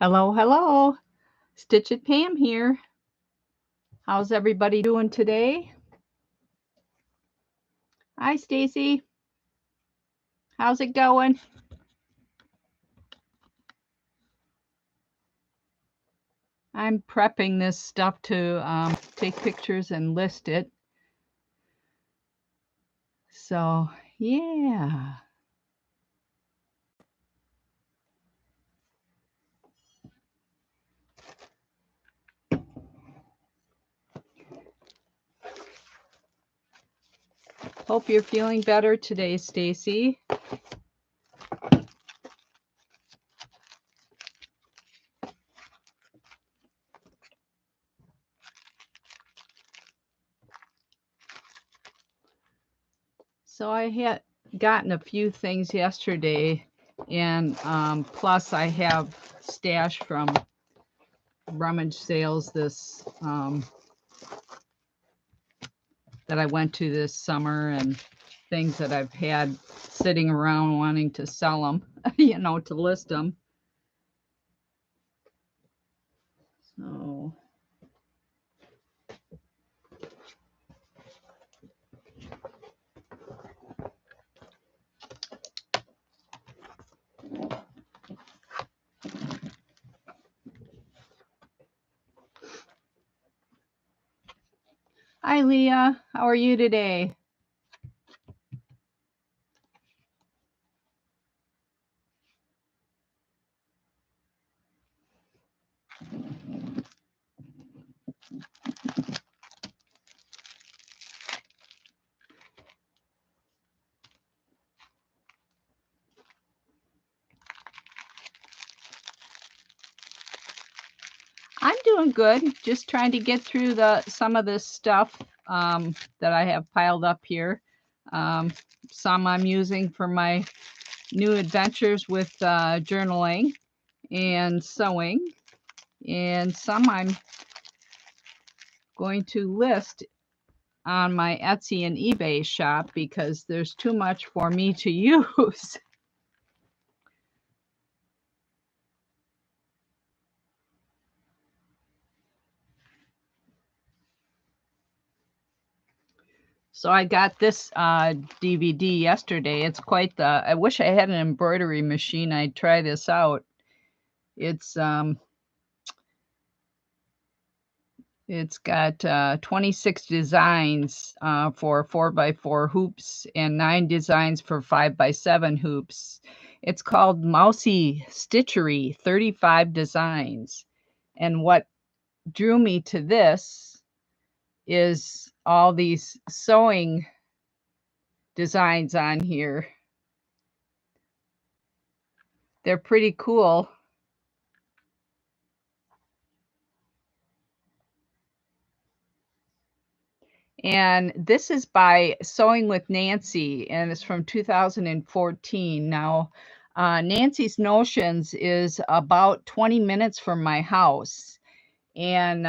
Hello, hello. Stitch It Pam here. How's everybody doing today? Hi, Stacy. How's it going? I'm prepping this stuff to take pictures and list it. So, yeah. Hope you're feeling better today, Stacy. So I had gotten a few things yesterday, and plus I have stash from rummage sales this that I went to this summer, and things that I've had sitting around wanting to sell them, to list them. So hi, Leah. How are you today? I'm doing good. Just trying to get through some of this stuff that I have piled up here. Um, some I'm using for my new adventures with journaling and sewing, and some I'm going to list on my Etsy and eBay shop because there's too much for me to use. So I got this DVD yesterday. It's quite the. I wish I had an embroidery machine. I'd try this out. It's it's got 26 designs for 4x4 hoops and 9 designs for 5x7 hoops. It's called Mousy Stitchery 35 Designs. And what drew me to this is all these sewing designs on here. They're pretty cool. And this is by Sewing with Nancy, and it's from 2014. Now, Nancy's Notions is about 20 minutes from my house. And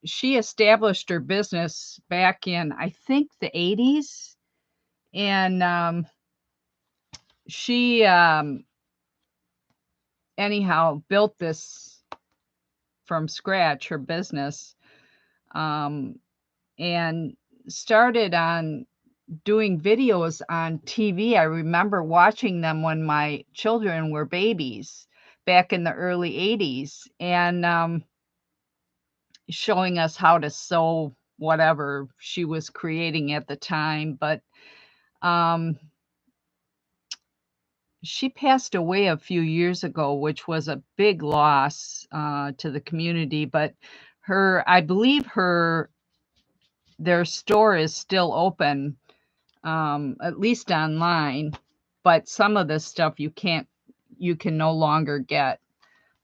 she established her business back in, I think, the 80s. And she, anyhow, built this from scratch, her business, and started on doing videos on TV. I remember watching them when my children were babies back in the early 80s, and showing us how to sew whatever she was creating at the time. But um, she passed away a few years ago, which was a big loss to the community. But I believe their store is still open, at least online, but some of this stuff you can no longer get.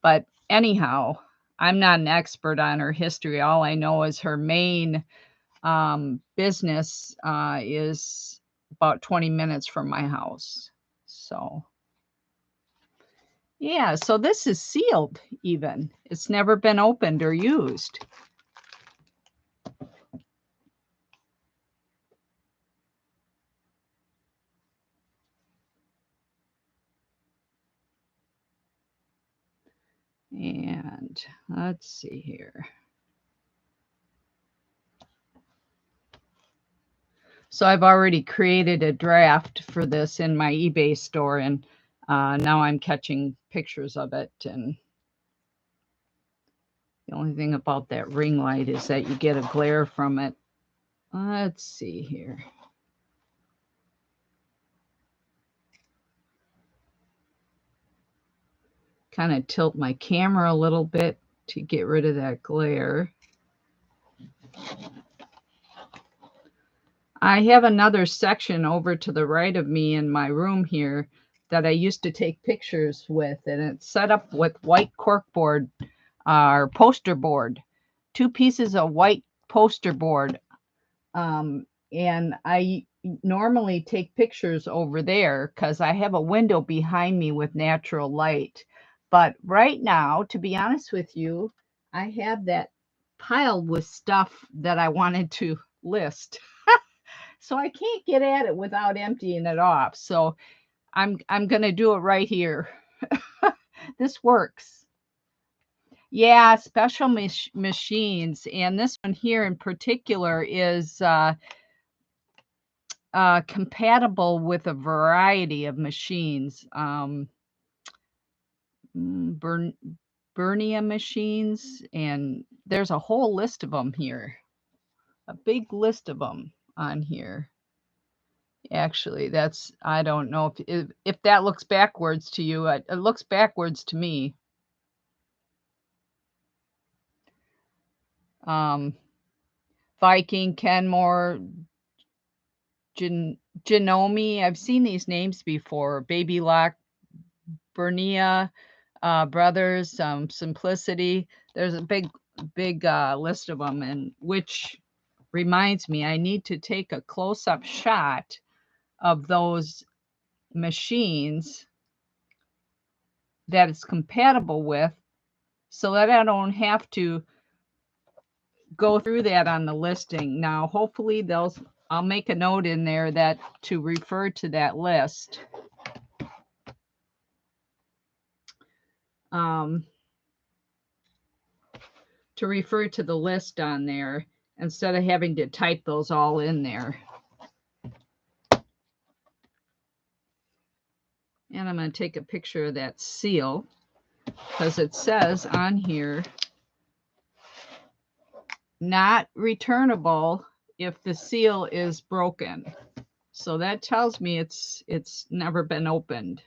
But anyhow, I'm not an expert on her history. All I know is her main business is about 20 minutes from my house. So, yeah, so this is sealed even. It's never been opened or used. And let's see here. So I've already created a draft for this in my eBay store, and now I'm catching pictures of it. And the only thing about that ring light is that you get a glare from it. Let's see here. Kind of tilt my camera a little bit to get rid of that glare. I have another section over to the right of me in my room here that I used to take pictures with, and it's set up with white corkboard or poster board, 2 pieces of white poster board. And I normally take pictures over there because I have a window behind me with natural light. But right now, to be honest with you, I have that piled with stuff that I wanted to list. So I can't get at it without emptying it off. So I'm going to do it right here. This works. Yeah, special machines. And this one here in particular is compatible with a variety of machines. Bernia machines, and there's a whole list of them here. A big list of them on here. Actually, that's, I don't know if that looks backwards to you. It looks backwards to me. Viking, Kenmore, Janome. I've seen these names before. Baby Lock, Bernia, Brothers, Simplicity. There's a big list of them, and which reminds me, I need to take a close-up shot of those machines that it's compatible with, so that I don't have to go through that on the listing. Now, hopefully I'll make a note in there that to refer to that list. To refer to the list on there instead of having to type those all in there. And I'm going to take a picture of that seal because it says on here, not returnable if the seal is broken. So that tells me it's never been opened.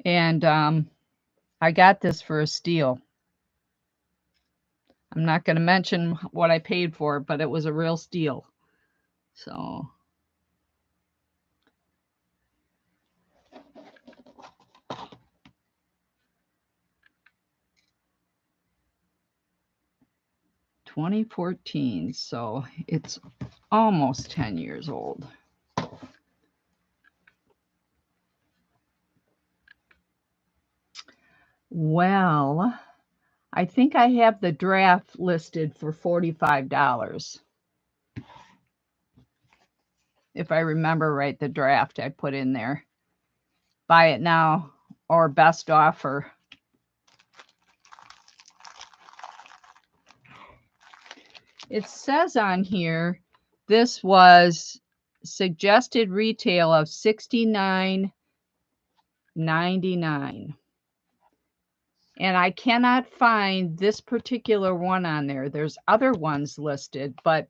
And I got this for a steal. I'm not going to mention what I paid for it, but it was a real steal. So $2014, so it's almost 10 years old. Well, I think I have the draft listed for $45. If I remember right, the draft I put in there. Buy it now or best offer. It says on here this was suggested retail of $69.99. And I cannot find this particular one on there. There's other ones listed, but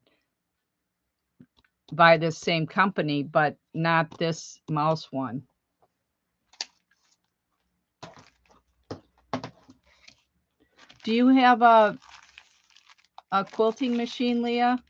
by this same company, but not this mouse one. Do you have a quilting machine, Leah?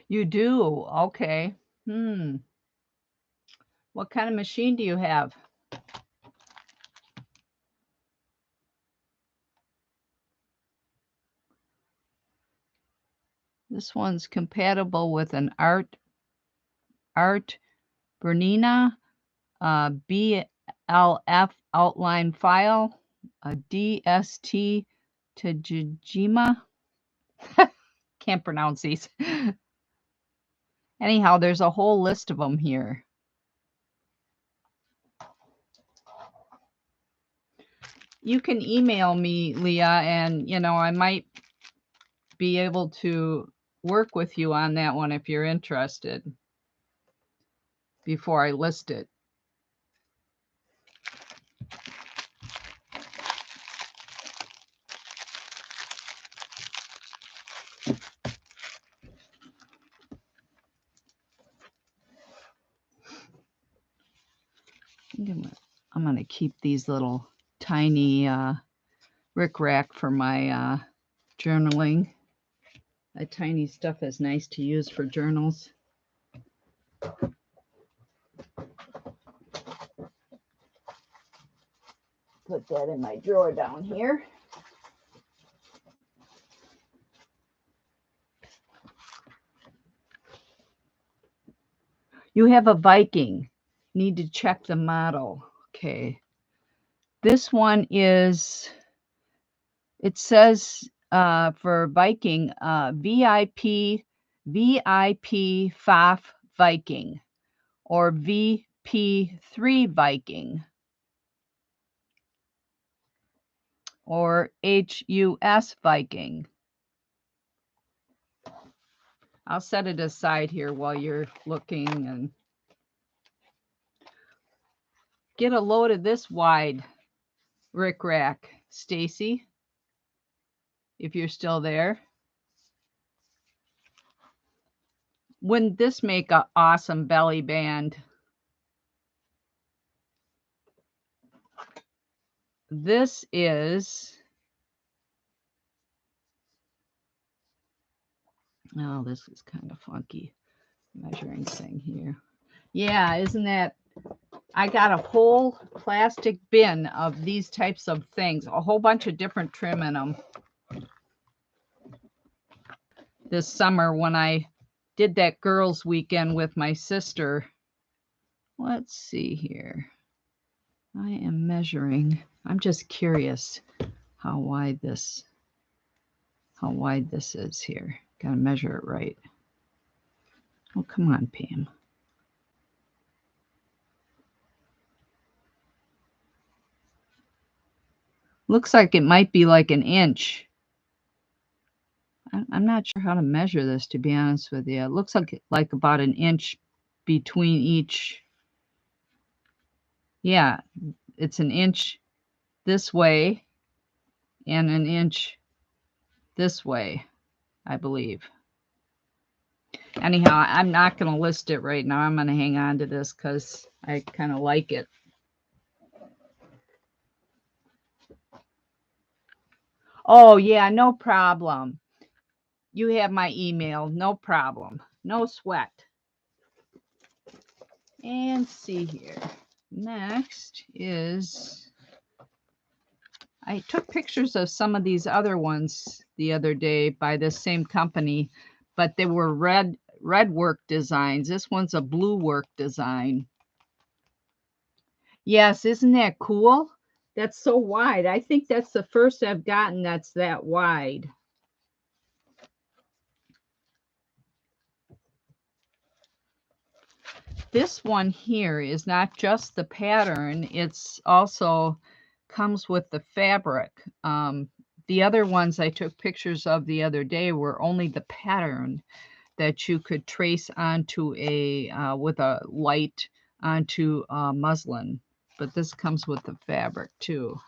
You do? Okay. What kind of machine do you have? This one's compatible with an Art Bernina BLF outline file, a DST Tajima. Can't pronounce these. Anyhow, there's a whole list of them here. You can email me, Leah, and I might be able to work with you on that one if you're interested before I list it. I'm going to keep these little tiny rickrack for my journaling. That tiny stuff is nice to use for journals. Put that in my drawer down here. You have a Viking. Need to check the model. Okay. This one is, it says for Viking, VIP FAF Viking or VP3 Viking or HUS Viking. I'll set it aside here while you're looking and get a load of this wide rickrack, Stacy, if you're still there. Wouldn't this make an awesome belly band? This is, oh, this is kind of funky measuring thing here. Yeah, isn't that, I got a whole plastic bin of these types of things, a whole bunch of different trim in them. This summer when I did that girls' weekend with my sister. Let's see here. I am measuring. I'm just curious how wide this is here. Got to measure it right. Oh, come on, Pam. Looks like it might be like an inch. I'm not sure how to measure this, to be honest with you. It looks like about an inch between each. Yeah, it's an inch this way and an inch this way, I believe. Anyhow, I'm not going to list it right now. I'm going to hang on to this because I kind of like it. Oh, yeah, no problem. You have my email. No problem. No sweat. And see here. Next is, I took pictures of some of these other ones the other day by this same company, but they were red work designs. This one's a blue work design. Yes, isn't that cool? That's so wide. I think that's the first I've gotten that's that wide. This one here is not just the pattern, it's also comes with the fabric. The other ones I took pictures of the other day were only the pattern that you could trace onto a with a light onto muslin, but this comes with the fabric too.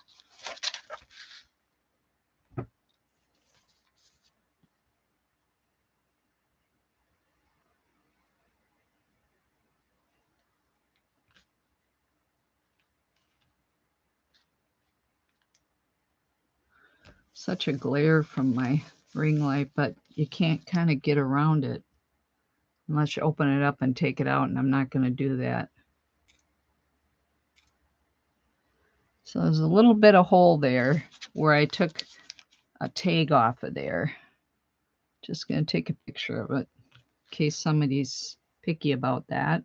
Such a glare from my ring light, but you can't kind of get around it. unless you open it up and take it out, and I'm not going to do that. So there's a little bit of hole there where I took a tag off of there. Just going to take a picture of it in case somebody's picky about that.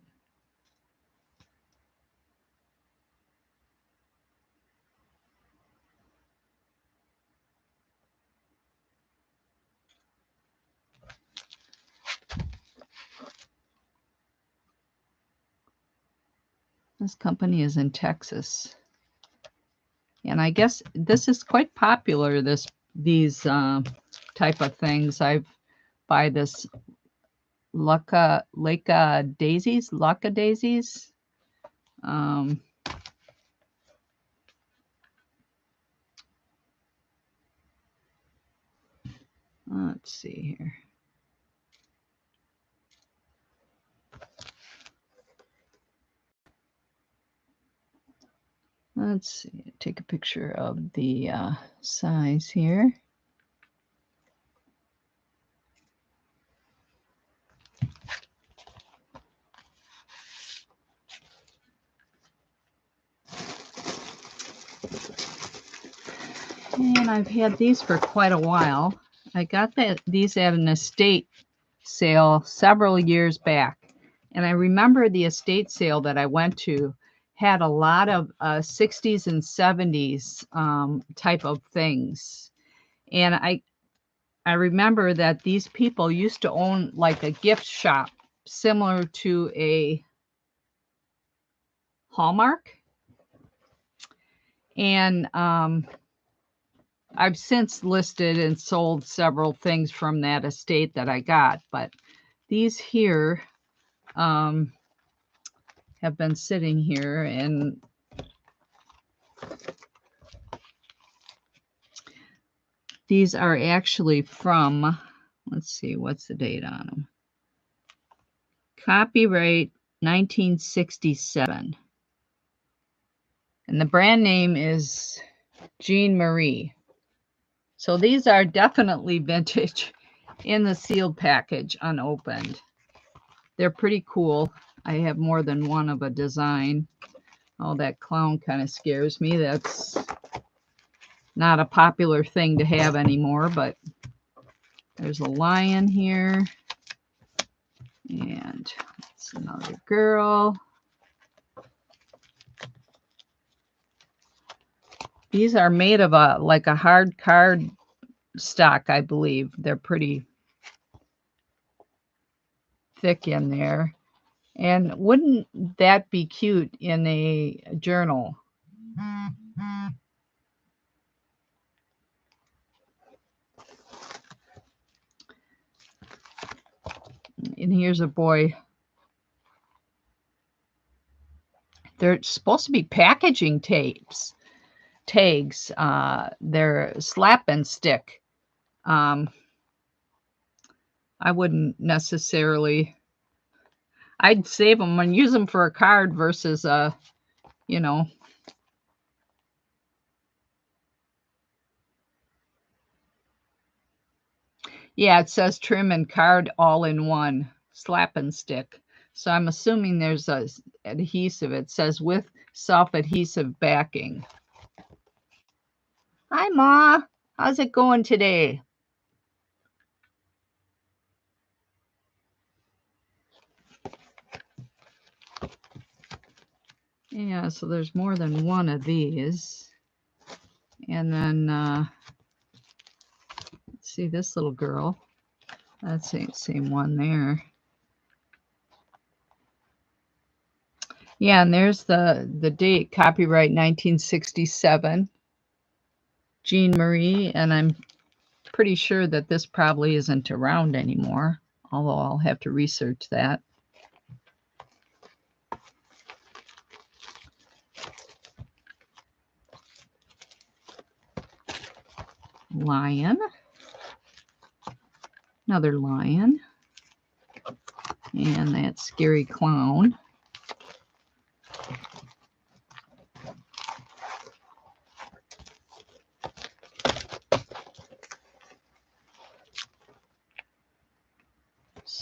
This company is in Texas. And I guess this is quite popular, these type of things. I buy this Laka daisies. Let's see here. Let's see, take a picture of the size here. And I've had these for quite a while. I got these at an estate sale several years back. And I remember the estate sale that I went to had a lot of 60s and 70s type of things. And I remember that these people used to own like a gift shop similar to a Hallmark. And I've since listed and sold several things from that estate that I got, but these here have been sitting here, and these are actually from, let's see, what's the date on them? Copyright 1967. And the brand name is Jean Marie. So these are definitely vintage in the sealed package, unopened. They're pretty cool. I have more than one of a design. Oh, that clown kind of scares me. That's not a popular thing to have anymore, but there's a lion here. And it's another girl. These are made of like a hard card stock, I believe. They're pretty thick in there. And wouldn't that be cute in a journal? And here's a boy. They're supposed to be packaging tags. They're slap and stick. I wouldn't necessarily. I'd save them and use them for a card versus you know. Yeah, it says trim and card all in one, slap and stick. So I'm assuming there's a adhesive. It says with self-adhesive backing. Hi, Ma. How's it going today? Yeah, so there's more than one of these. And then, let's see this little girl. That's the same one there. Yeah, and there's the date, copyright 1967. Jean Marie, and I'm pretty sure that this probably isn't around anymore, although I'll have to research that. Lion. Another lion. And that scary clown.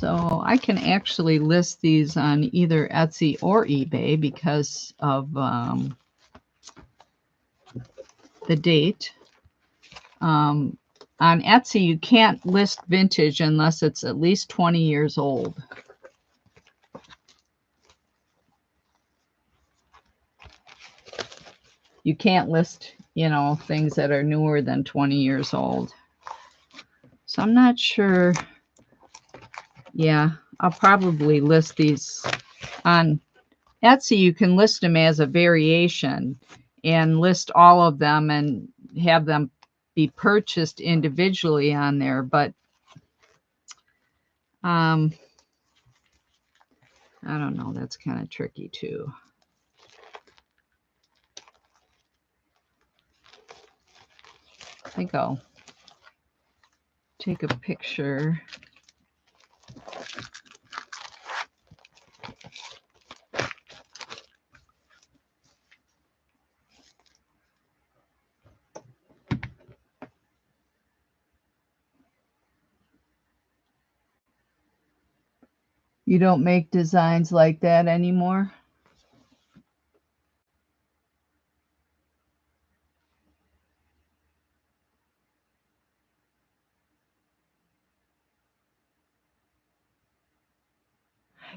So I can actually list these on either Etsy or eBay because of the date. On Etsy, you can't list vintage unless it's at least 20 years old. You can't list, you know, things that are newer than 20 years old. So I'm not sure. Yeah, I'll probably list these on Etsy. You can list them as a variation and list all of them and have them be purchased individually on there. But I don't know. That's kind of tricky too. I think I'll take a picture. You don't make designs like that anymore?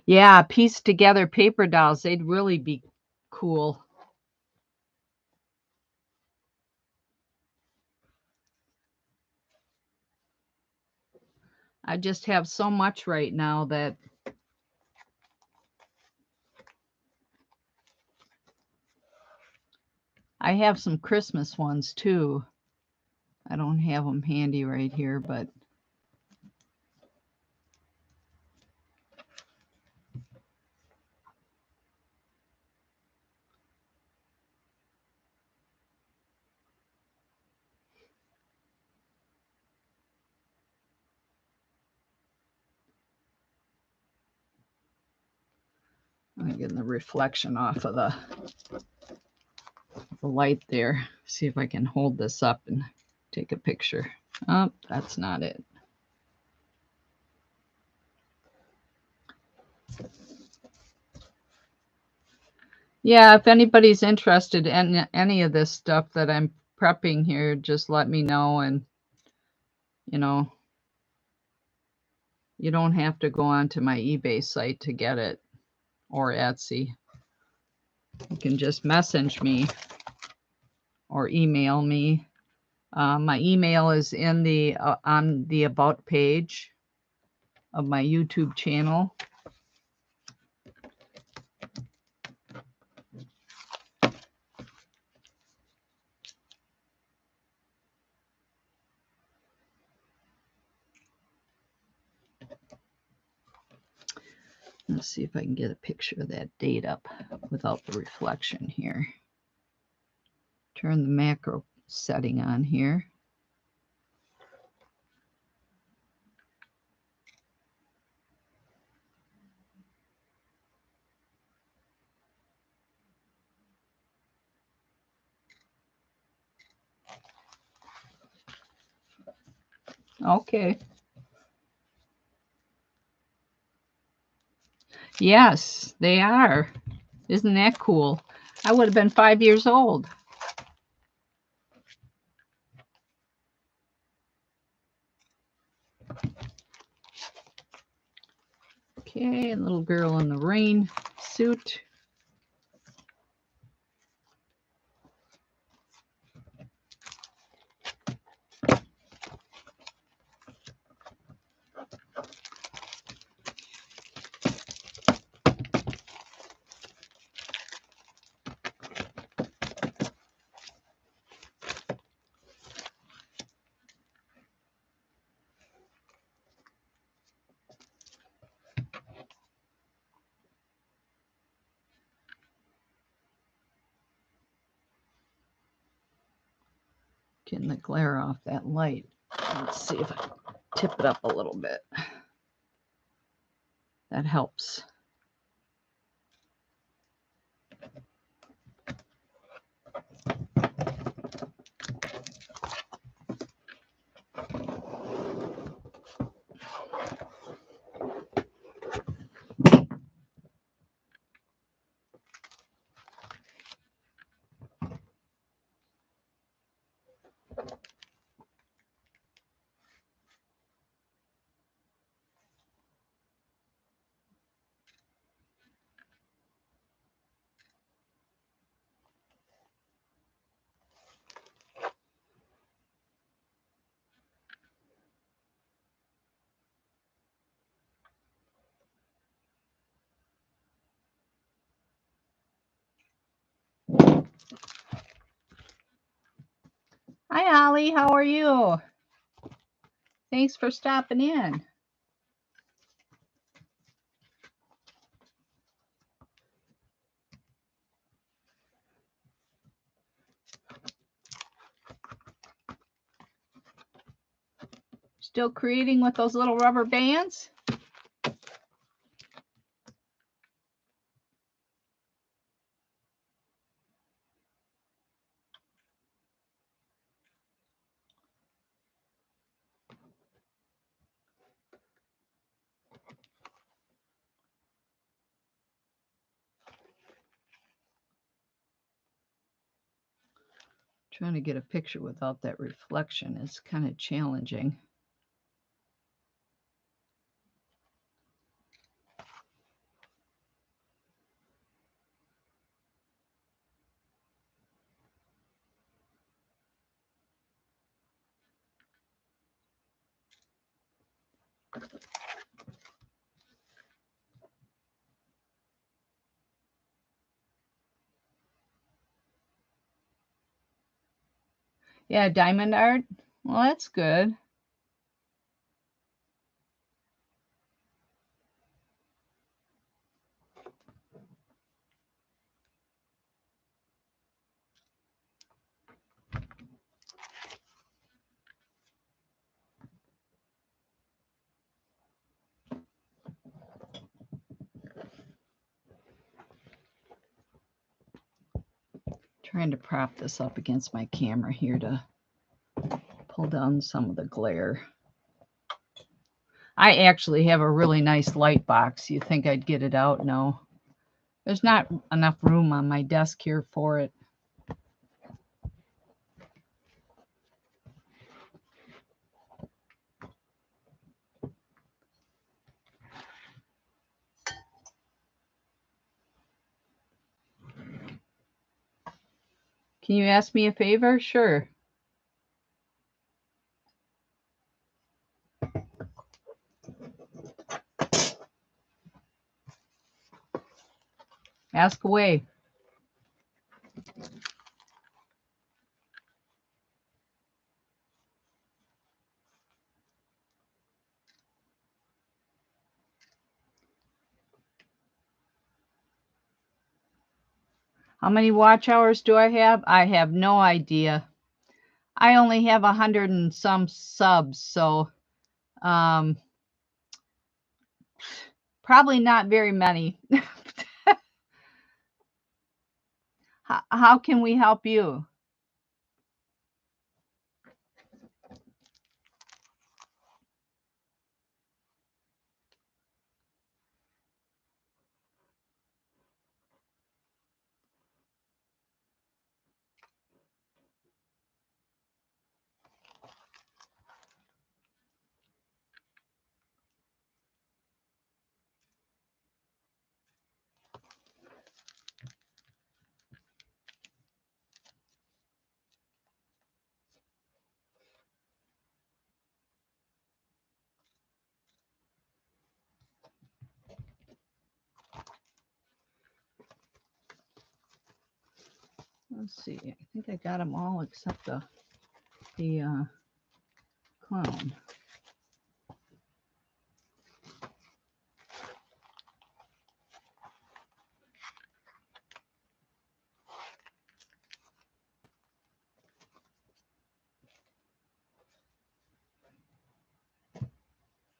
Yeah, pieced together paper dolls. They'd really be cool. I just have so much right now that I have some Christmas ones too. I don't have them handy right here, but I'm getting the reflection off of the light there. See if I can hold this up and take a picture. Oh, that's not it. Yeah, if anybody's interested in any of this stuff that I'm prepping here, just let me know. And, you know, you don't have to go onto my eBay site to get it or Etsy. You can just message me or email me. My email is in the on the About page of my YouTube channel. Let's see if I can get a picture of that date up without the reflection here. Turn the macro setting on here. Okay. Yes, they are. Isn't that cool? I would have been 5 years old. Okay, a little girl in the rain suit. Getting the glare off that light. Let's see if I can tip it up a little bit. That helps. Hi, Holly. How are you? Thanks for stopping in. Still creating with those little rubber bands? Trying to get a picture without that reflection is kind of challenging. Yeah, diamond art. Well, that's good. Trying to prop this up against my camera here to pull down some of the glare. I actually have a really nice light box. You think I'd get it out? No. There's not enough room on my desk here for it. Can you ask me a favor? Sure. Ask away. How many watch hours do I have? I have no idea. I only have 100 and some subs, so probably not very many. How can we help you? Let's see. I think I got them all except the clown.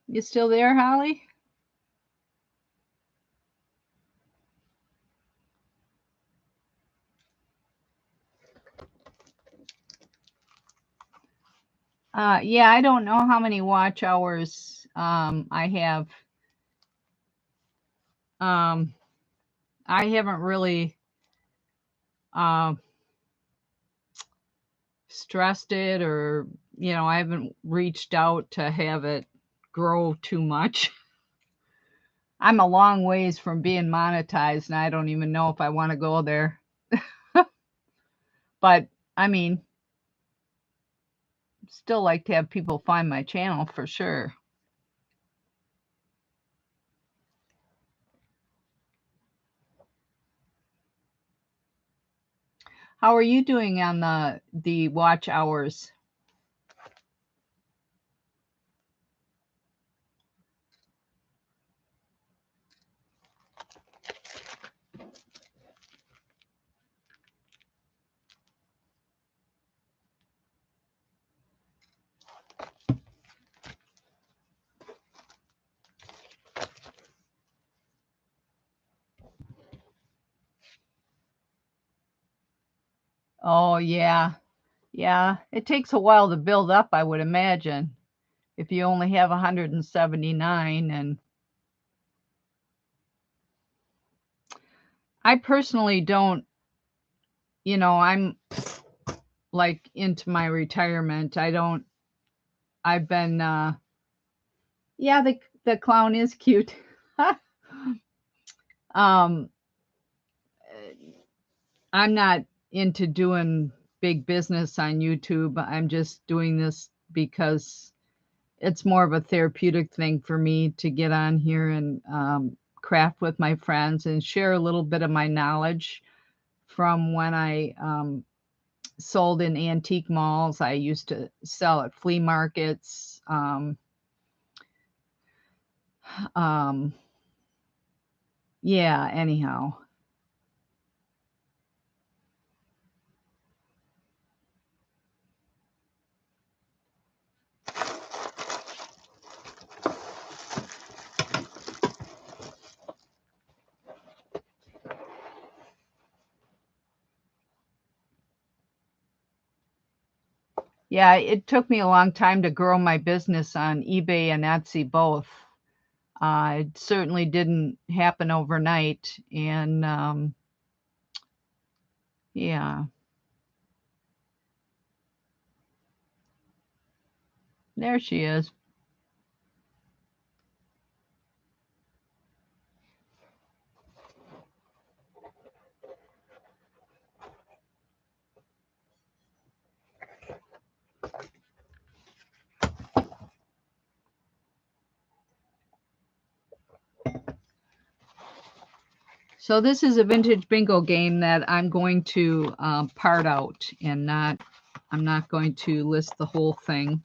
You still there, Holly? Yeah, I don't know how many watch hours I have. I haven't really stressed it, or I haven't reached out to have it grow too much. I'm a long ways from being monetized, and I don't even know if I want to go there. But I mean, still like to have people find my channel for sure. How are you doing on the watch hours? Oh, yeah. Yeah, it takes a while to build up, I would imagine, if you only have 179. And I personally don't, I'm like into my retirement. I've been, yeah, the clown is cute. um, I'm not into doing big business on YouTube. I'm just doing this because it's more of a therapeutic thing for me to get on here and craft with my friends and share a little bit of my knowledge from when I sold in antique malls. I used to sell at flea markets. Um, yeah, anyhow. Yeah, it took me a long time to grow my business on eBay and Etsy both. It certainly didn't happen overnight. And yeah, there she is. So this is a vintage bingo game that I'm going to part out and I'm not going to list the whole thing.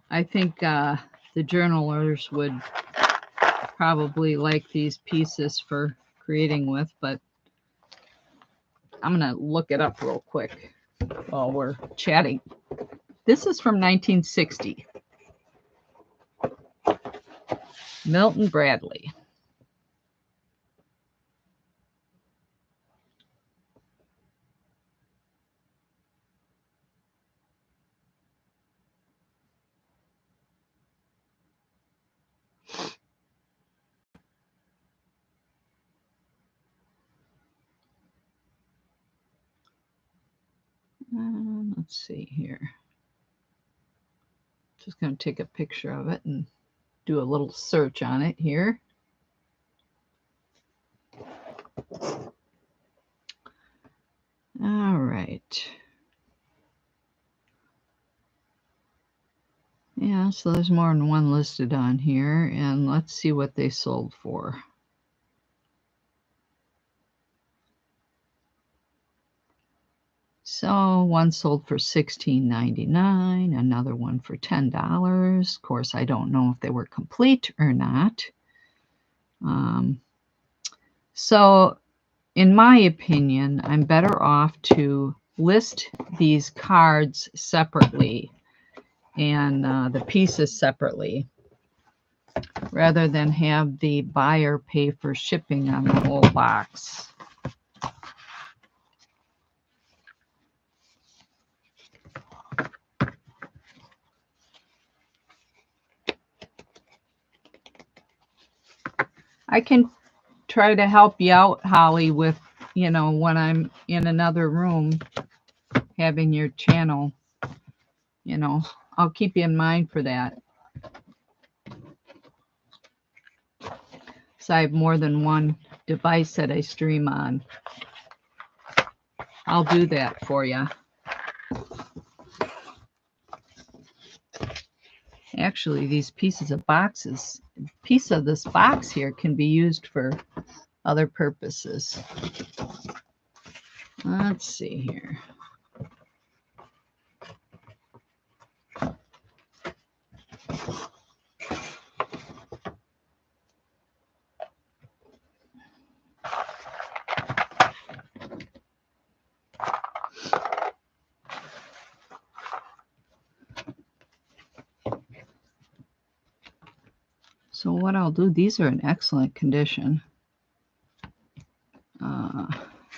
I think the journalers would probably like these pieces for creating with, but I'm going to look it up real quick while we're chatting. This is from 1960. Milton Bradley. Let's see here. Just going to take a picture of it and do a little search on it here. All right. Yeah, so there's more than one listed on here, and let's see what they sold for. So one sold for $16.99, another one for $10. Of course, I don't know if they were complete or not. So in my opinion, I'm better off to list these cards separately and the pieces separately rather than have the buyer pay for shipping on the whole box. I can try to help you out, Holly, with, when I'm in another room having your channel, I'll keep you in mind for that. So I have more than one device that I stream on. I'll do that for you. Actually, these pieces of boxes, piece of this box here can be used for other purposes. Let's see here. So what I'll do, these are in excellent condition.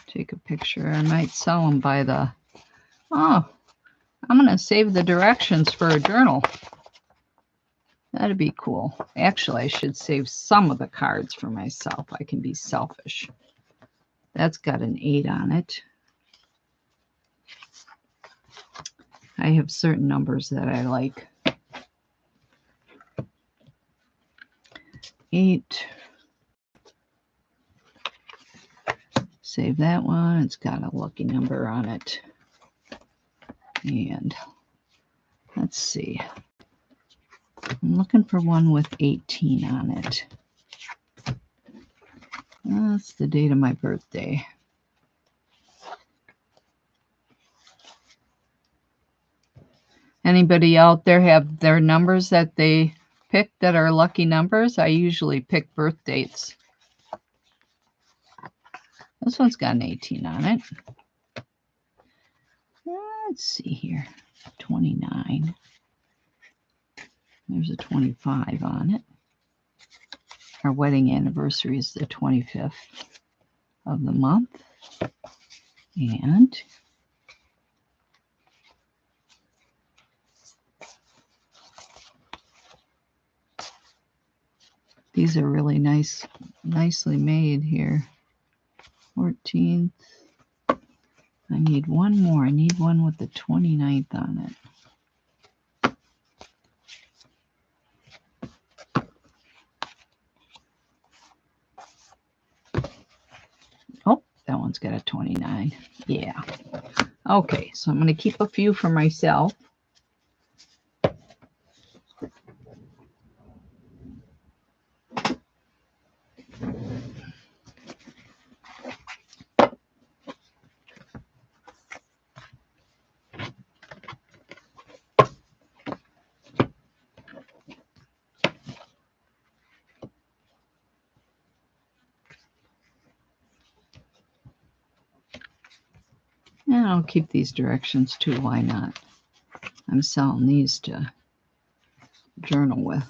Take a picture. I might sell them by the... Oh, I'm going to save the directions for a journal. That'd be cool. Actually, I should save some of the cards for myself. I can be selfish. That's got an 8 on it. I have certain numbers that I like. 8. Save that one. It's got a lucky number on it. And let's see. I'm looking for one with 18 on it. That's the date of my birthday. Anybody out there have their numbers that they pick that are lucky numbers? I usually pick birth dates. This one's got an 18 on it. Let's see here. 29. There's a 25 on it. Our wedding anniversary is the 25th of the month. And these are really nicely made here. 14th. I need one more. I need one with the 29th on it. Oh, that one's got a 29. Yeah. Okay, so I'm going to keep a few for myself. And I'll keep these directions too. Why not? I'm selling these to journal with.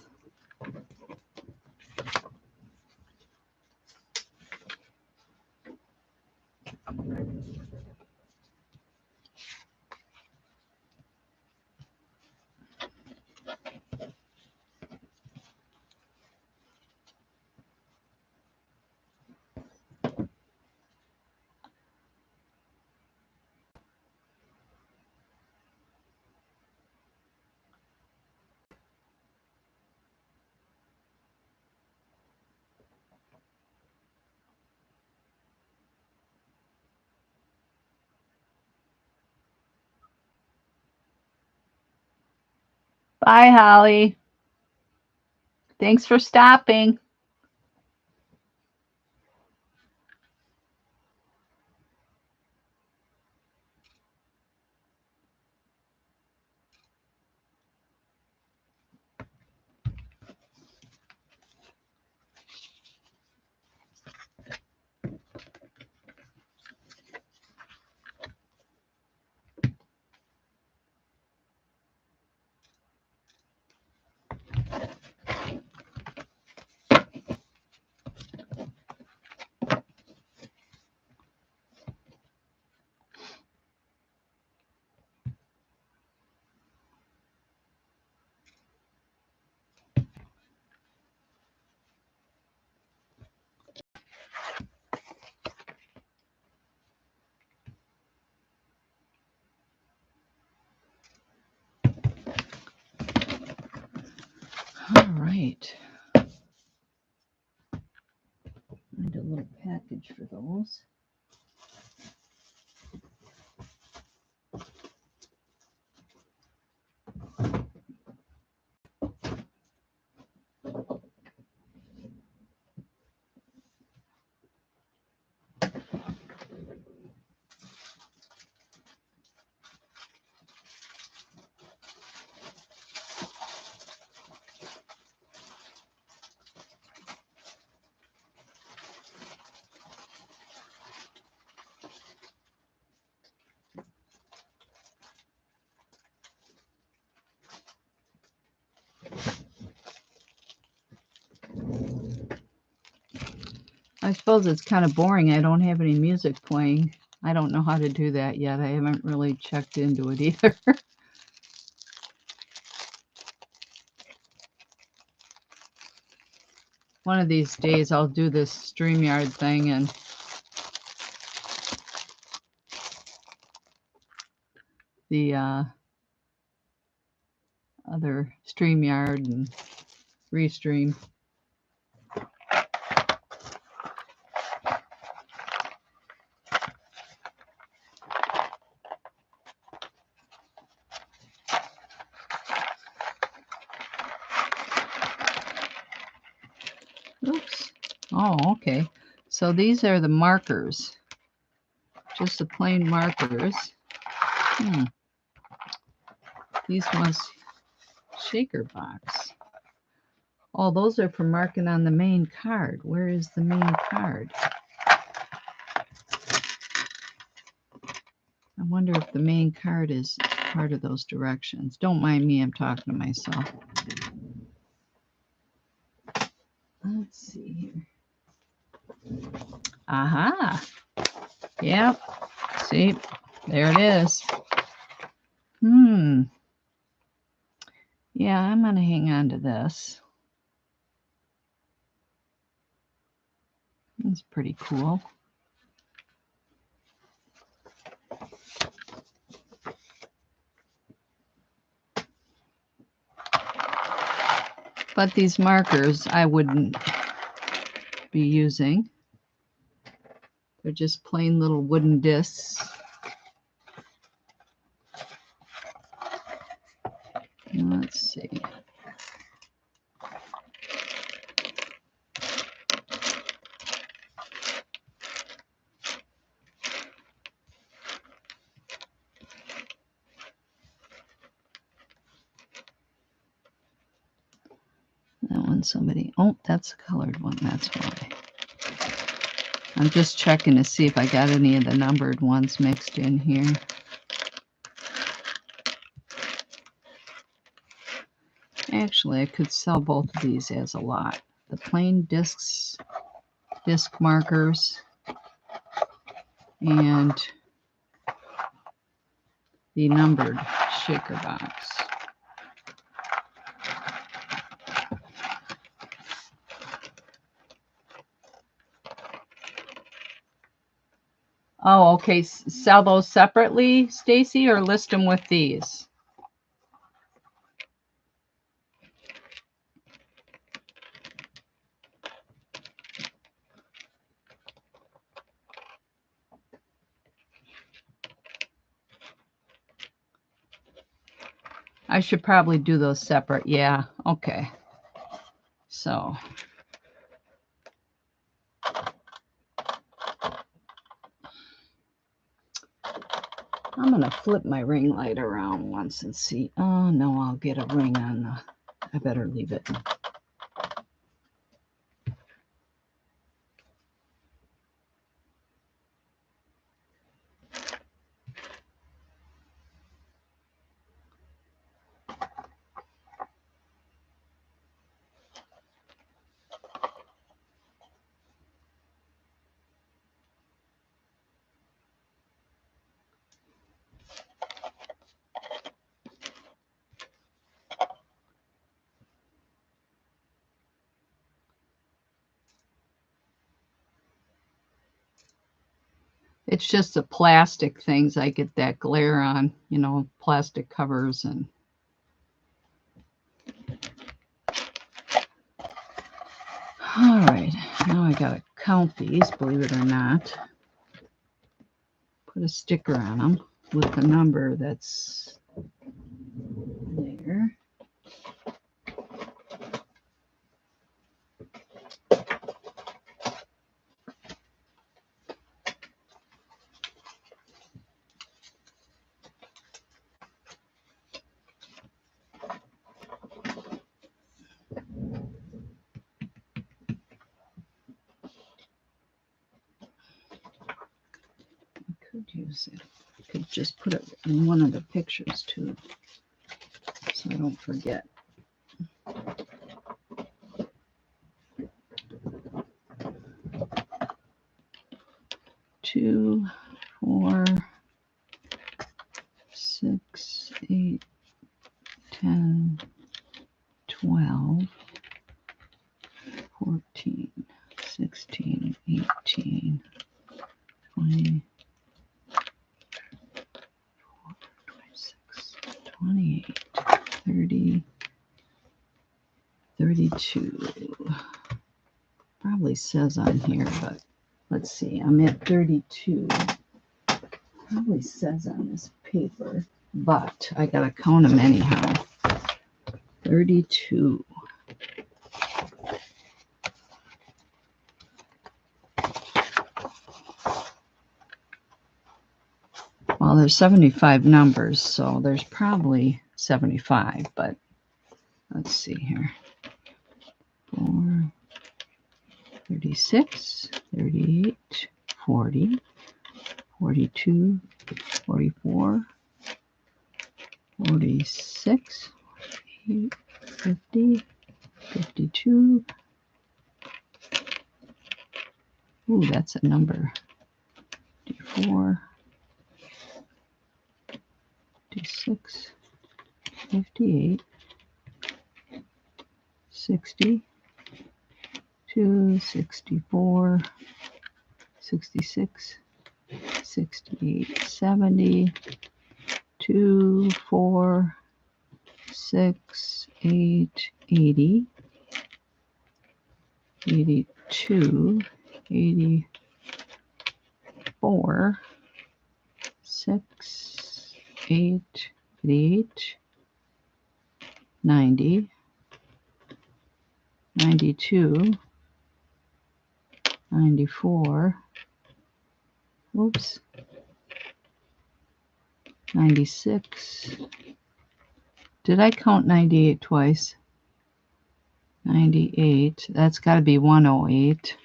Bye, Holly. Thanks for stopping. All right. Need a little package for those. I suppose it's kind of boring. I don't have any music playing. I don't know how to do that yet. I haven't really checked into it either. One of these days I'll do this StreamYard thing and the other StreamYard and Restream. Oops. Oh, okay. So these are the markers. Just the plain markers. These ones, shaker box. Oh, those are for marking on the main card. Where is the main card? I wonder if the main card is part of those directions. Don't mind me, I'm talking to myself. Let's see here. Aha. Yep. See, there it is. Yeah, I'm going to hang on to this. It's pretty cool. But these markers I wouldn't be using. They're just plain little wooden discs. Let's see. That one somebody, oh, that's a colored one, that's why. I'm just checking to see if I got any of the numbered ones mixed in here. Actually, I could sell both of these as a lot. The plain discs, disc markers, and the numbered shaker box. Oh, okay. Sell those separately, Stacy, or list them with these? I should probably do those separate. Yeah, okay. So I'm going to flip my ring light around once and see. Oh, no, I'll get a ring on the... I better leave it. It's just the plastic things I get that glare on, you know, plastic covers and... All right, now I gotta count these, believe it or not. Put a sticker on them with the number that's there. Use it. I could just put it in one of the pictures too, so I don't forget. 10, 12, 14, 16, 18, 20, 26, 28, 30, 32. Probably says on here, but let's see. I'm at 32. Probably says on this paper, but I gotta count them anyhow. 32. Well, there's 75 numbers, so there's probably 75, but let's see here. 4, 36, 38, 40, 42, 44, 46, 48, 50, 52. Ooh, that's a number. 54, 56, 58, 60, 64, 66, 68, 70, 2, 4, 6, 8, 80, 82, 84, 6, 8, 88, 90, 92, 94, whoops, 96. Did I count 98 twice? 98, that's got to be 108.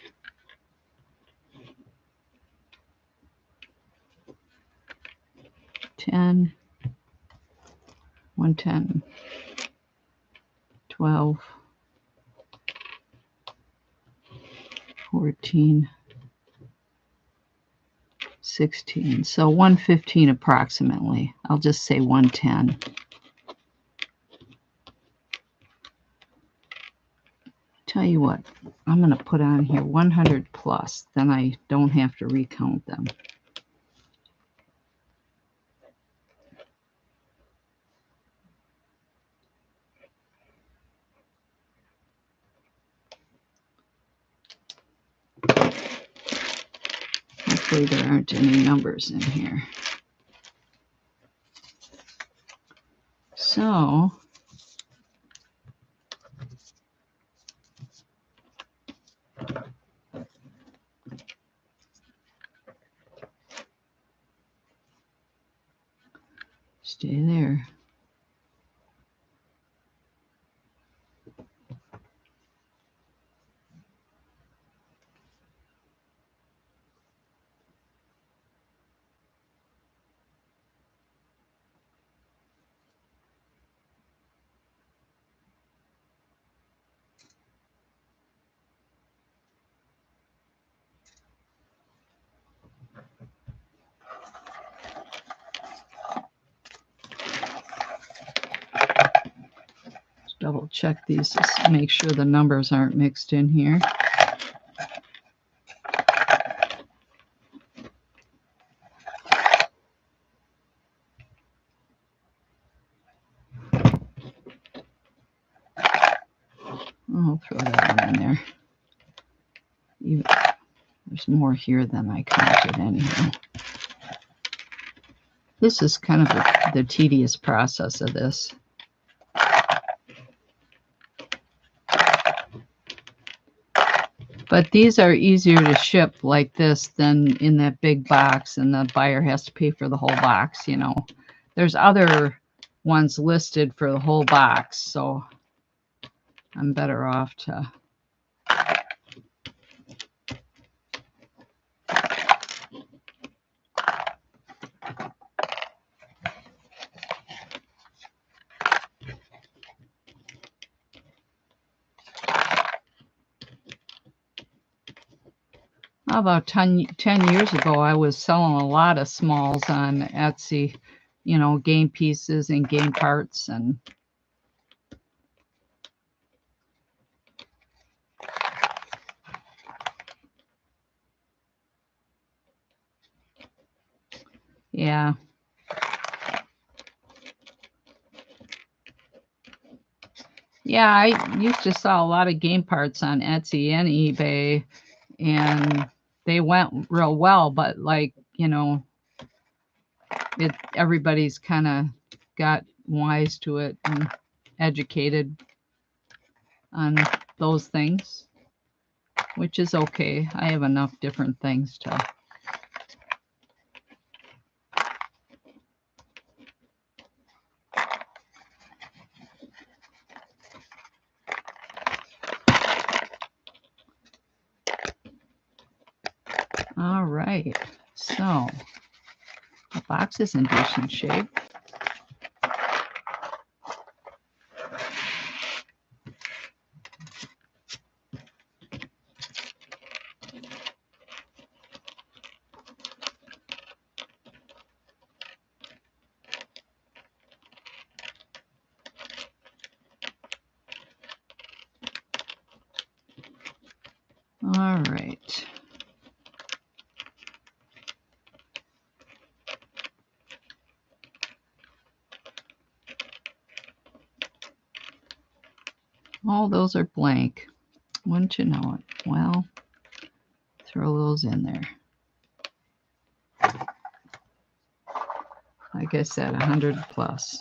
10, 110, 12, 14, 16. So 115 approximately. I'll just say 110. Tell you what, I'm going to put on here 100 plus. Then I don't have to recount them. Hopefully there aren't any numbers in here. So stay there. Double check these to make sure the numbers aren't mixed in here. I'll throw that one in there. There's more here than I counted anyhow. This is kind of the tedious process of this. But these are easier to ship like this than in that big box, and the buyer has to pay for the whole box, you know. There's other ones listed for the whole box, so I'm better off to... About 10 years ago, I was selling a lot of smalls on Etsy, you know, game pieces and game parts. And Yeah. Yeah, I used to sell a lot of game parts on Etsy and eBay, and they went real well, but like, you know, everybody's kind of got wise to it and educated on those things, which is okay. I have enough different things to. All right, so the box is in decent shape. All right. All those are blank. Wouldn't you know it? Well, throw those in there. Like I said, 100 plus.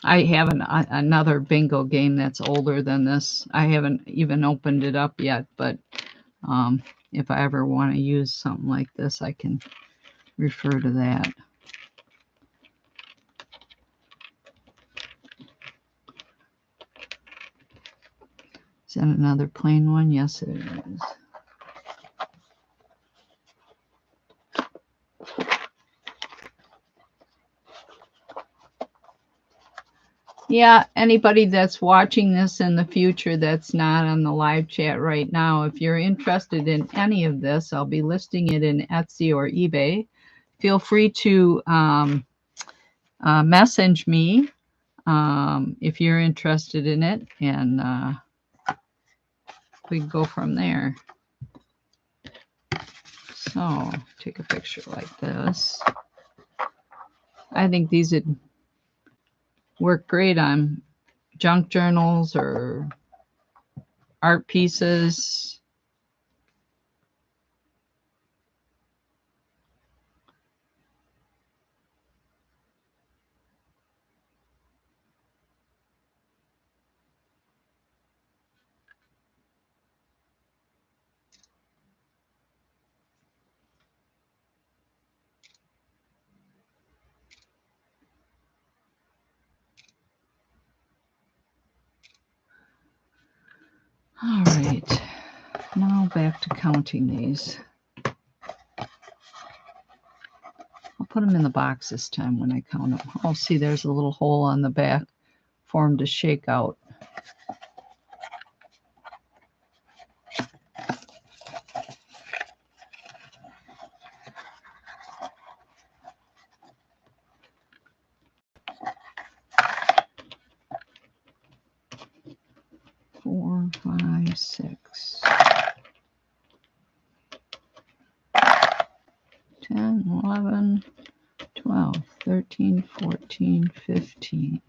I have another bingo game that's older than this. I haven't even opened it up yet, but if I ever want to use something like this, I can refer to that. Is that another plain one? Yes, it is. Yeah, anybody that's watching this in the future that's not on the live chat right now, if you're interested in any of this, I'll be listing it in Etsy or eBay. Feel free to message me if you're interested in it, and we can go from there. So take a picture like this. I think these would work great on junk journals or art pieces. All right, now back to counting these. I'll put them in the box this time when I count them. Oh, see, there's a little hole on the back for them to shake out. Four, 5, 6, 10, 11, 12, 13, 14, 15,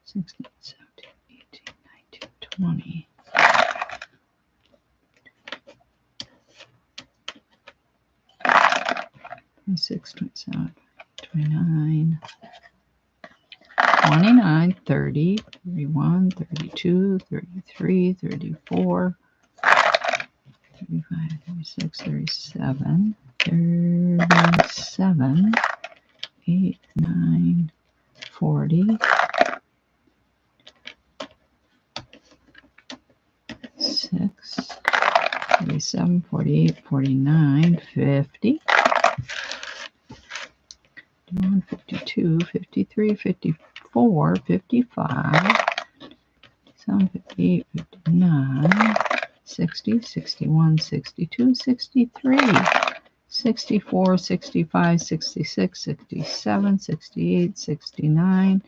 16, 17, 18, 19, 20. 26, 27, 29, 29, 30, 31, 32, 33, 34, 35, 36, 37, 37, 8, 9, 40, 6, 47, 48, 49, 50, 51, 52, 53, 54, 55, 57, 58, 59, 60, 61, 62, 63, 64, 65, 66, 67, 68, 69,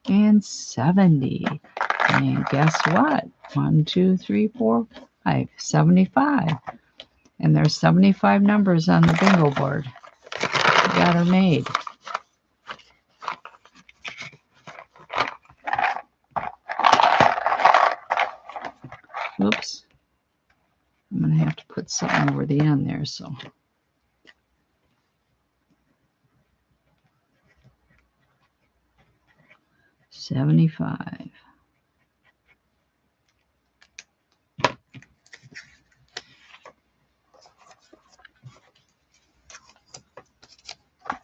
and 70. And guess what? 1, 2, 3, 4, 5, 75. And there's 75 numbers on the bingo board. We got her made. Oops. I'm going to have to put something over the end there, so. $75.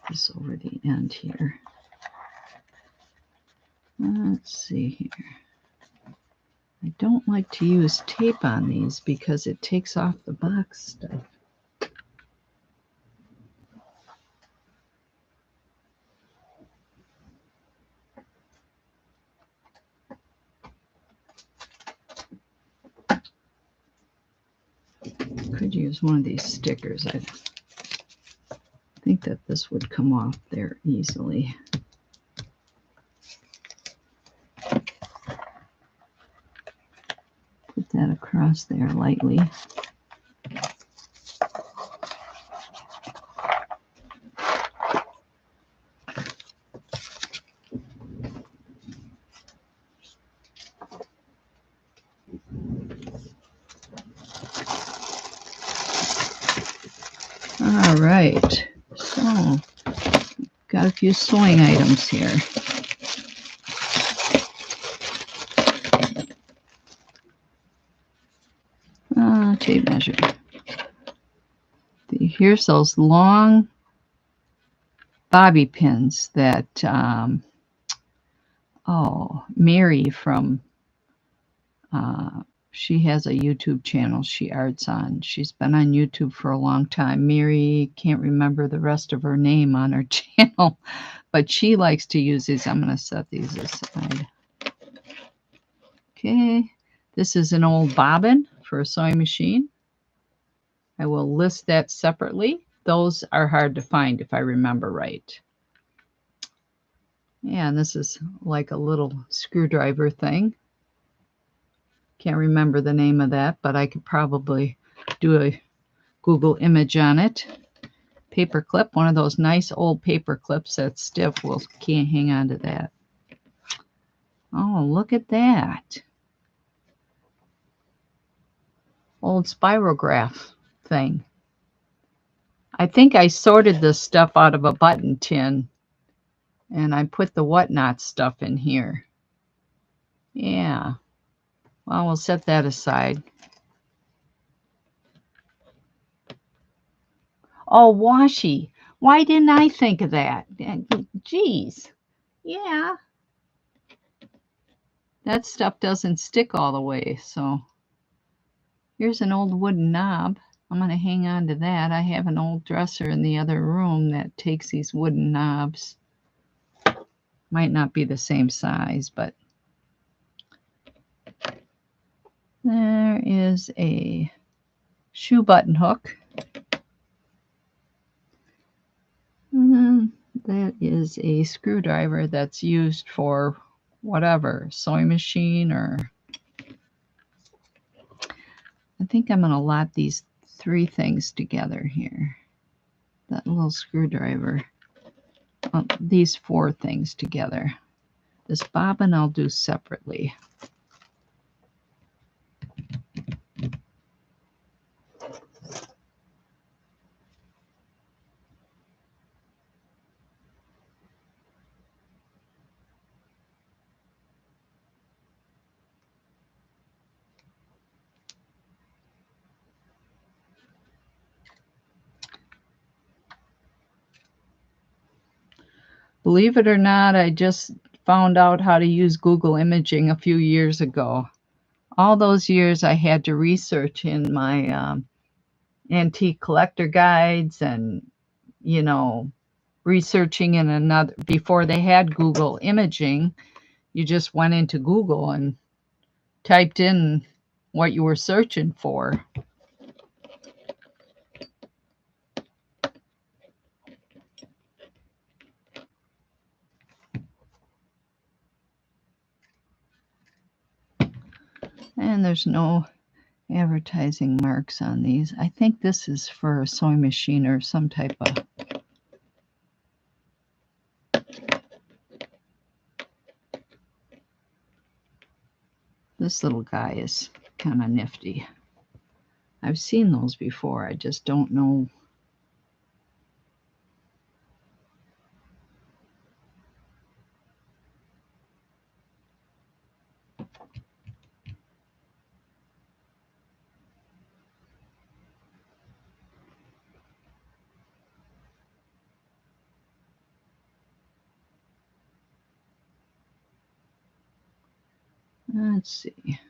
This over the end here. Let's see here. I don't like to use tape on these because it takes off the box stuff. Could use one of these stickers. I think that this would come off there easily. Put that across there lightly. All right, so got a few sewing items here. Tape measure. Here's those long bobby pins that, Mary from, she has a YouTube channel she arts on. She's been on YouTube for a long time. Mary, can't remember the rest of her name on her channel, but she likes to use these. I'm going to set these aside. Okay, this is an old bobbin for a sewing machine. I will list that separately. Those are hard to find if I remember right. Yeah, and this is like a little screwdriver thing. Can't remember the name of that, but I could probably do a Google image on it. Paper clip, one of those nice old paper clips that's stiff. Well, can't hang on to that. Oh, look at that. Old spirograph thing. I think I sorted this stuff out of a button tin, and I put the whatnot stuff in here. Yeah. Well, we'll set that aside. Oh, washi. Why didn't I think of that? Geez. Yeah. That stuff doesn't stick all the way, so. Here's an old wooden knob. I'm going to hang on to that. I have an old dresser in the other room that takes these wooden knobs. Might not be the same size, but. There is a shoe button hook. That is a screwdriver that's used for whatever, sewing machine or. I think I'm going to lot these three things together here. That little screwdriver. These four things together. This bobbin I'll do separately. Believe it or not, I just found out how to use Google imaging a few years ago. All those years I had to research in my antique collector guides and, you know, researching in another, before they had Google imaging, you just went into Google and typed in what you were searching for. And there's no advertising marks on these. I think this is for a sewing machine or some type of. This little guy is kind of nifty. I've seen those before. I just don't know. Let's see.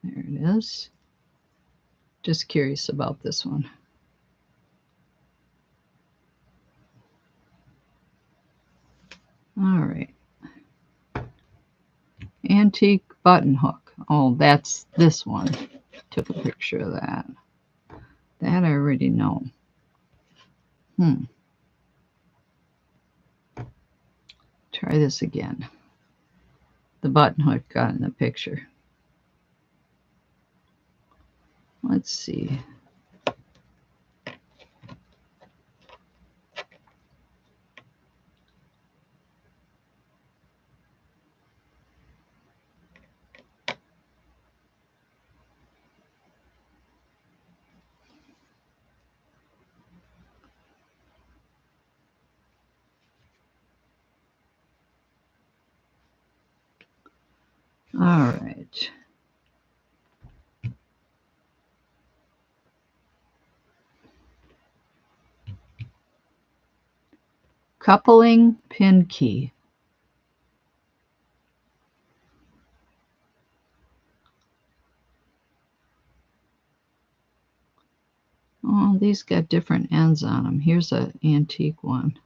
There it is. Just curious about this one. All right. Antique button hook. Oh, that's this one. Took a picture of that. That I already know. Try this again. The button hook got in the picture. Let's see. All right. Coupling pin key. Oh, these got different ends on them. Here's an antique one.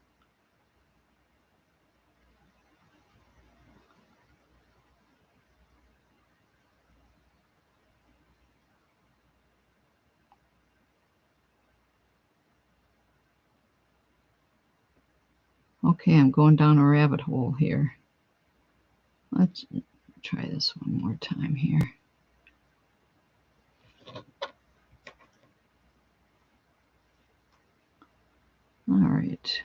Okay, I'm going down a rabbit hole here. Let's try this one more time here. All right.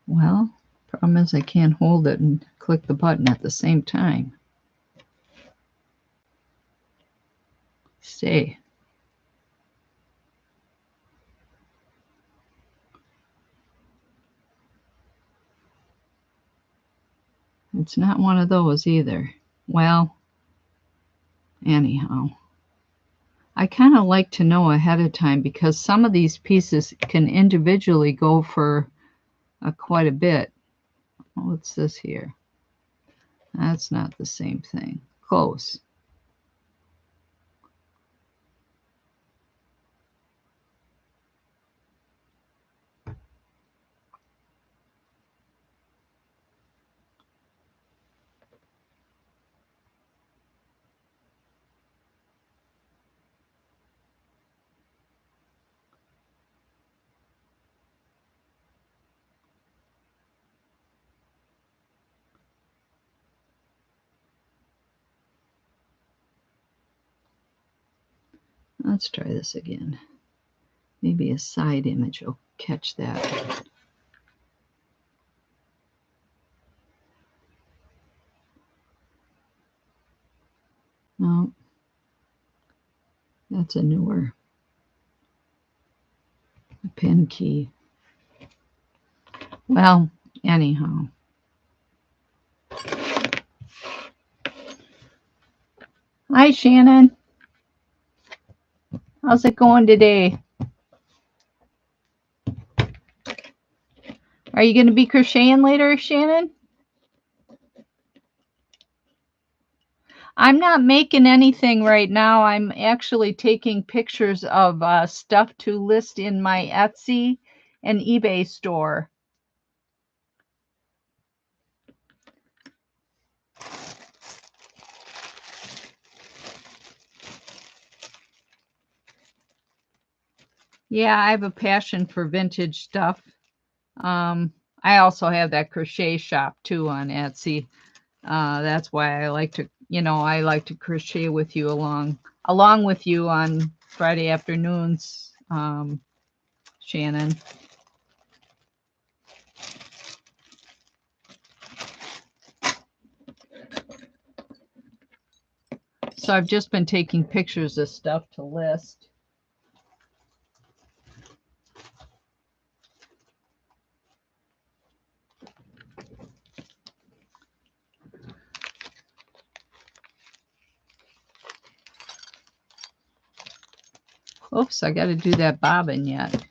Well, problem is I can't hold it and click the button at the same time. Stay. It's not one of those either. Well, anyhow. I kind of like to know ahead of time because some of these pieces can individually go for quite a bit. What's this here? That's not the same thing. Close. Let's try this again. Maybe a side image will catch that. No, that's a newer pin key. Well, anyhow. Hi, Shannon. How's it going today? Are you going to be crocheting later, Shannon? I'm not making anything right now. I'm actually taking pictures of stuff to list in my Etsy and eBay store. Yeah, I have a passion for vintage stuff. I also have that crochet shop too on Etsy. That's why I like to, I like to crochet with you along with you on Friday afternoons, Shannon. So I've just been taking pictures of stuff to list. Oops, I got to do that bobbin yet.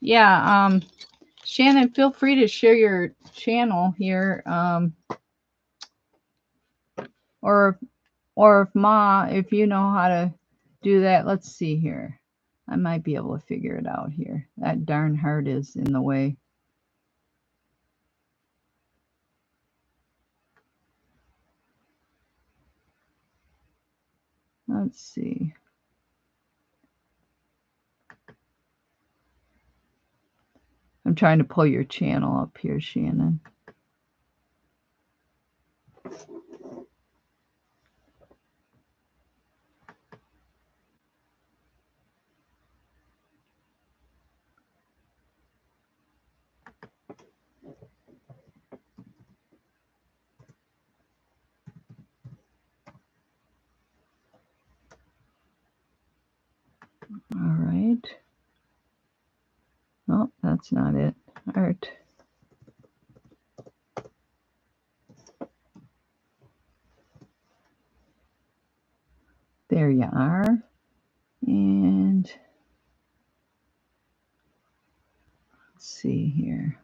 Yeah, Shannon, feel free to share your channel here, or if Ma, if you know how to do that. Let's see here. I might be able to figure it out here. That darn heart is in the way. Let's see. I'm trying to pull your channel up here, Shannon. All right. Oh, that's not it. Art. There you are. And let's see here.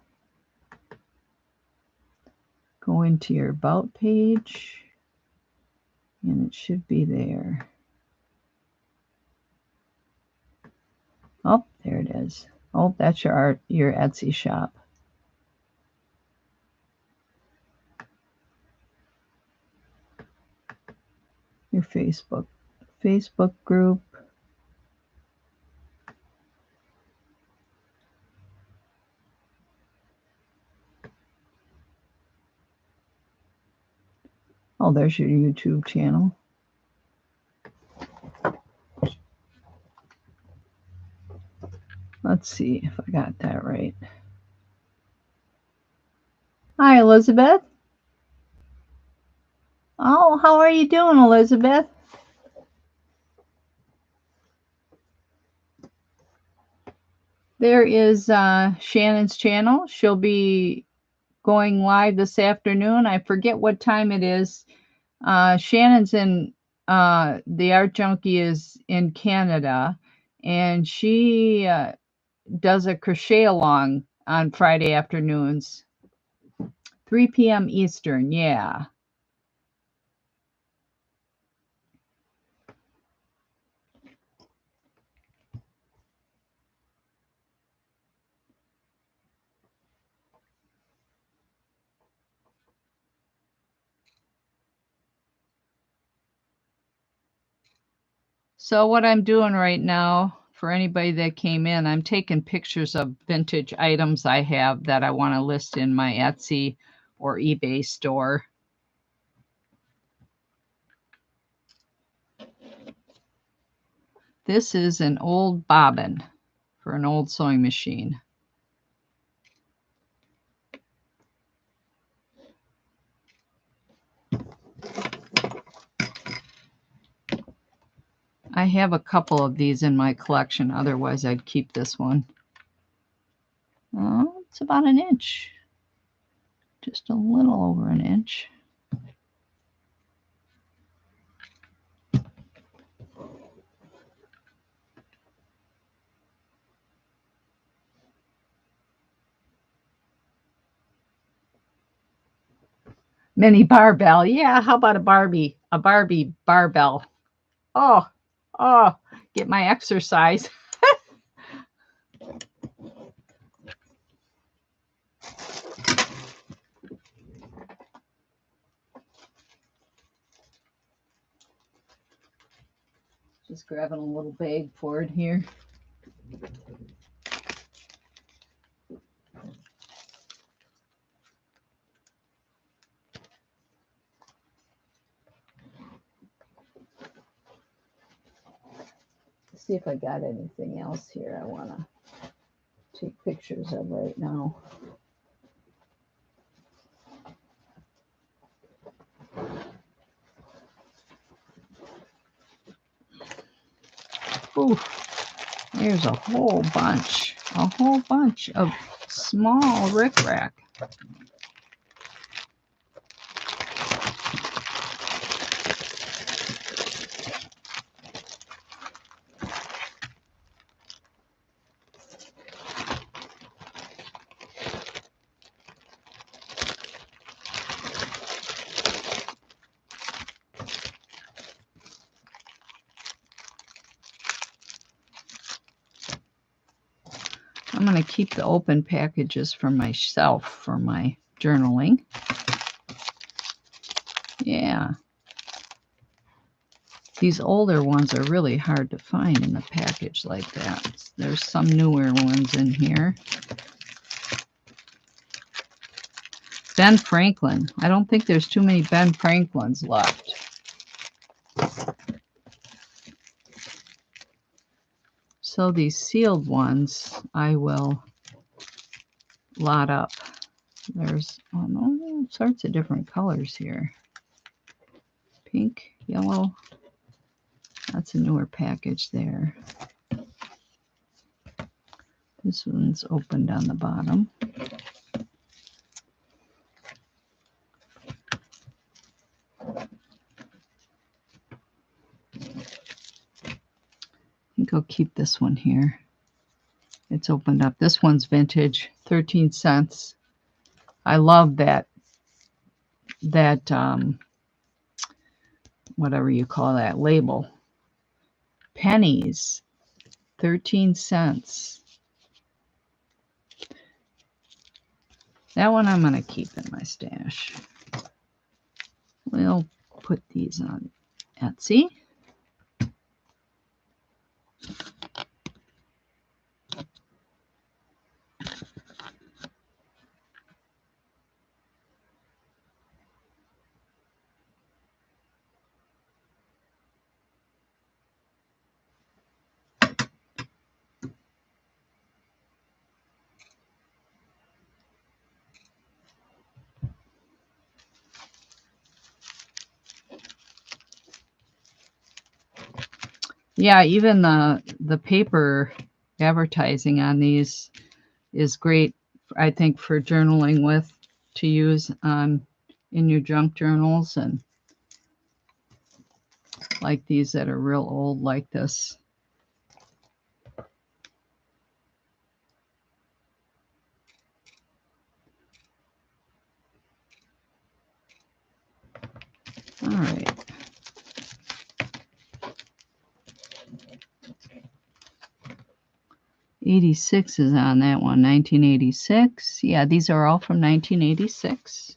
Go into your About page, and it should be there. Oh, there it is. Oh, that's your Etsy shop. Your Facebook group. Oh, there's your YouTube channel. Let's see if I got that right. Hi, Elizabeth. Oh, how are you doing, Elizabeth? There is Shannon's channel. She'll be going live this afternoon. I forget what time it is. Shannon's in, the Art Junkie is in Canada, and she does a crochet along on Friday afternoons, 3 p.m. Eastern. Yeah. So what I'm doing right now, for anybody that came in, I'm taking pictures of vintage items I have that I want to list in my Etsy or eBay store. This is an old bobbin for an old sewing machine. I have a couple of these in my collection, otherwise I'd keep this one. Oh, it's about an inch. Just a little over an inch. Mini barbell. Yeah, how about a Barbie? A Barbie barbell. Oh, oh, get my exercise. Just grabbing a little bag for it here. See if I got anything else here I want to take pictures of right now. Ooh, there's a whole bunch of small rickrack. I'm going to keep the open packages for myself for my journaling. Yeah. These older ones are really hard to find in a package like that. There's some newer ones in here. Ben Franklin. I don't think there's too many Ben Franklins left. So these sealed ones, I will lot up. There's all sorts of different colors here. Pink, yellow. That's a newer package there. This one's opened on the bottom. I think I'll keep this one here. It's opened up. This one's vintage, 13 cents. I love that whatever you call that label. Pennies, 13 cents. That one I'm going to keep in my stash. We'll put these on Etsy. Yeah, even the paper advertising on these is great, I think, for journaling with, to use in your junk journals, and like these that are real old like this. All right. '86 is on that one. 1986. Yeah, these are all from 1986.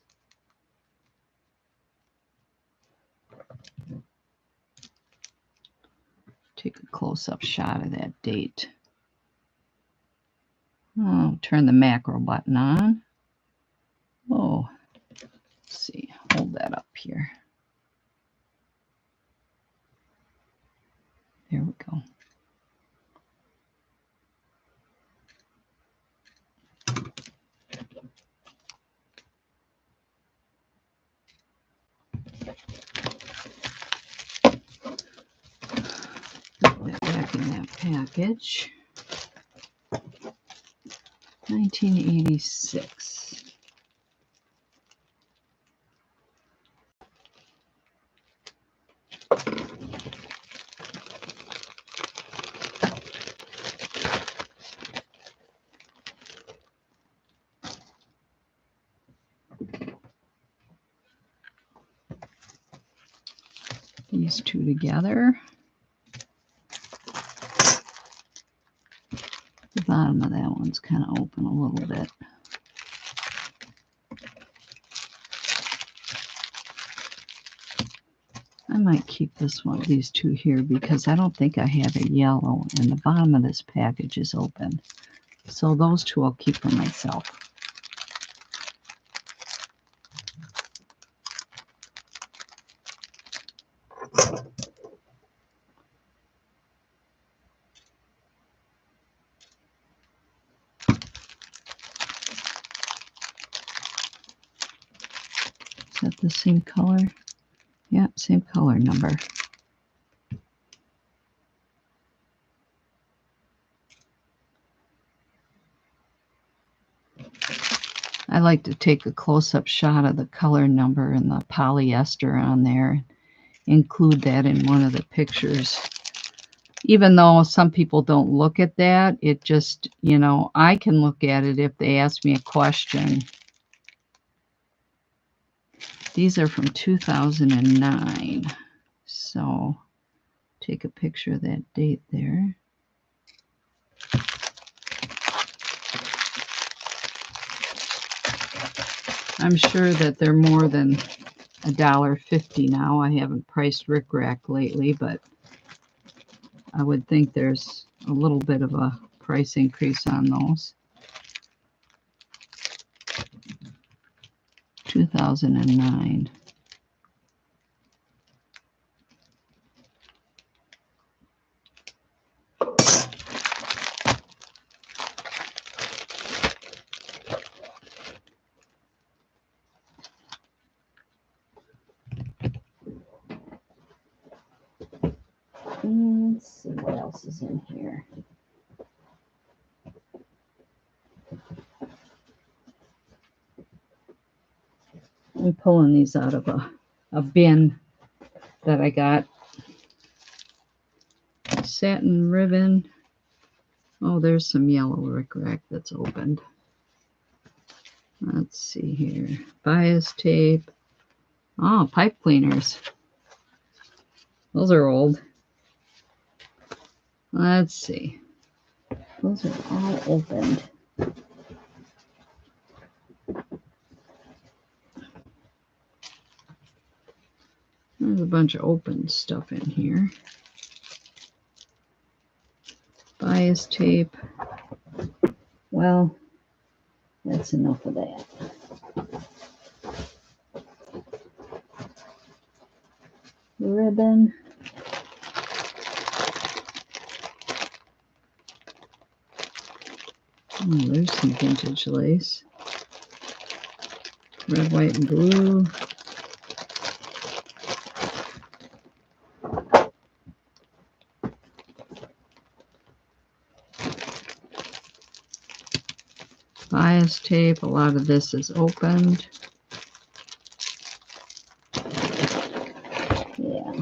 Take a close-up shot of that date. Oh, turn the macro button on. Oh, let's see. Hold that up here. There we go. Put that back in that package. 1986. These two together. The bottom of that one's kind of open a little bit. I'm might keep this one, these two here, because I don't think I have a yellow, and the bottom of this package is open. So those two I'll keep for myself. Is that the same color? Yeah, same color number. I like to take a close-up shot of the color number and the polyester on there. Include that in one of the pictures. Even though some people don't look at that, it just, you know, I can look at it if they ask me a question. These are from 2009. So take a picture of that date there. I'm sure that they're more than $1.50 now. I haven't priced Rick Rack lately, but I would think there's a little bit of a price increase on those. 2009. Let's see what else is in here. I'm pulling these out of a bin that I got. Satin ribbon. Oh, there's some yellow Rick Rack that's opened. Let's see here. Bias tape. Oh, pipe cleaners. Those are old. Let's see. Those are all opened. There's a bunch of open stuff in here. Bias tape. Well, that's enough of that. Ribbon. Oh, there's some vintage lace. Red, white, and blue. Bias tape. A lot of this is opened. Yeah.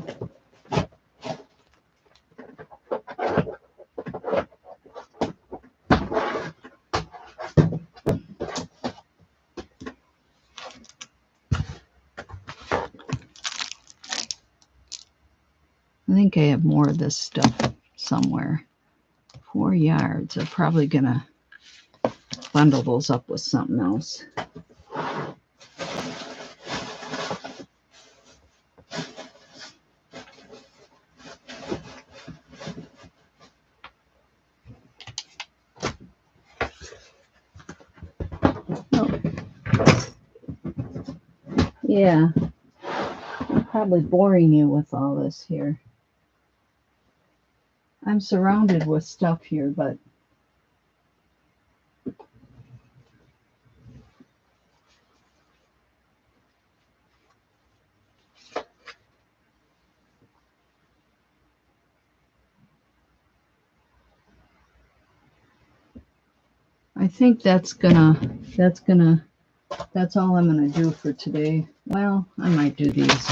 I think I have more of this stuff somewhere. 4 yards. I'm probably going to bundle those up with something else. Oh. Yeah. I'm probably boring you with all this here. I'm surrounded with stuff here, but I think that's all I'm gonna do for today. Well, I might do these.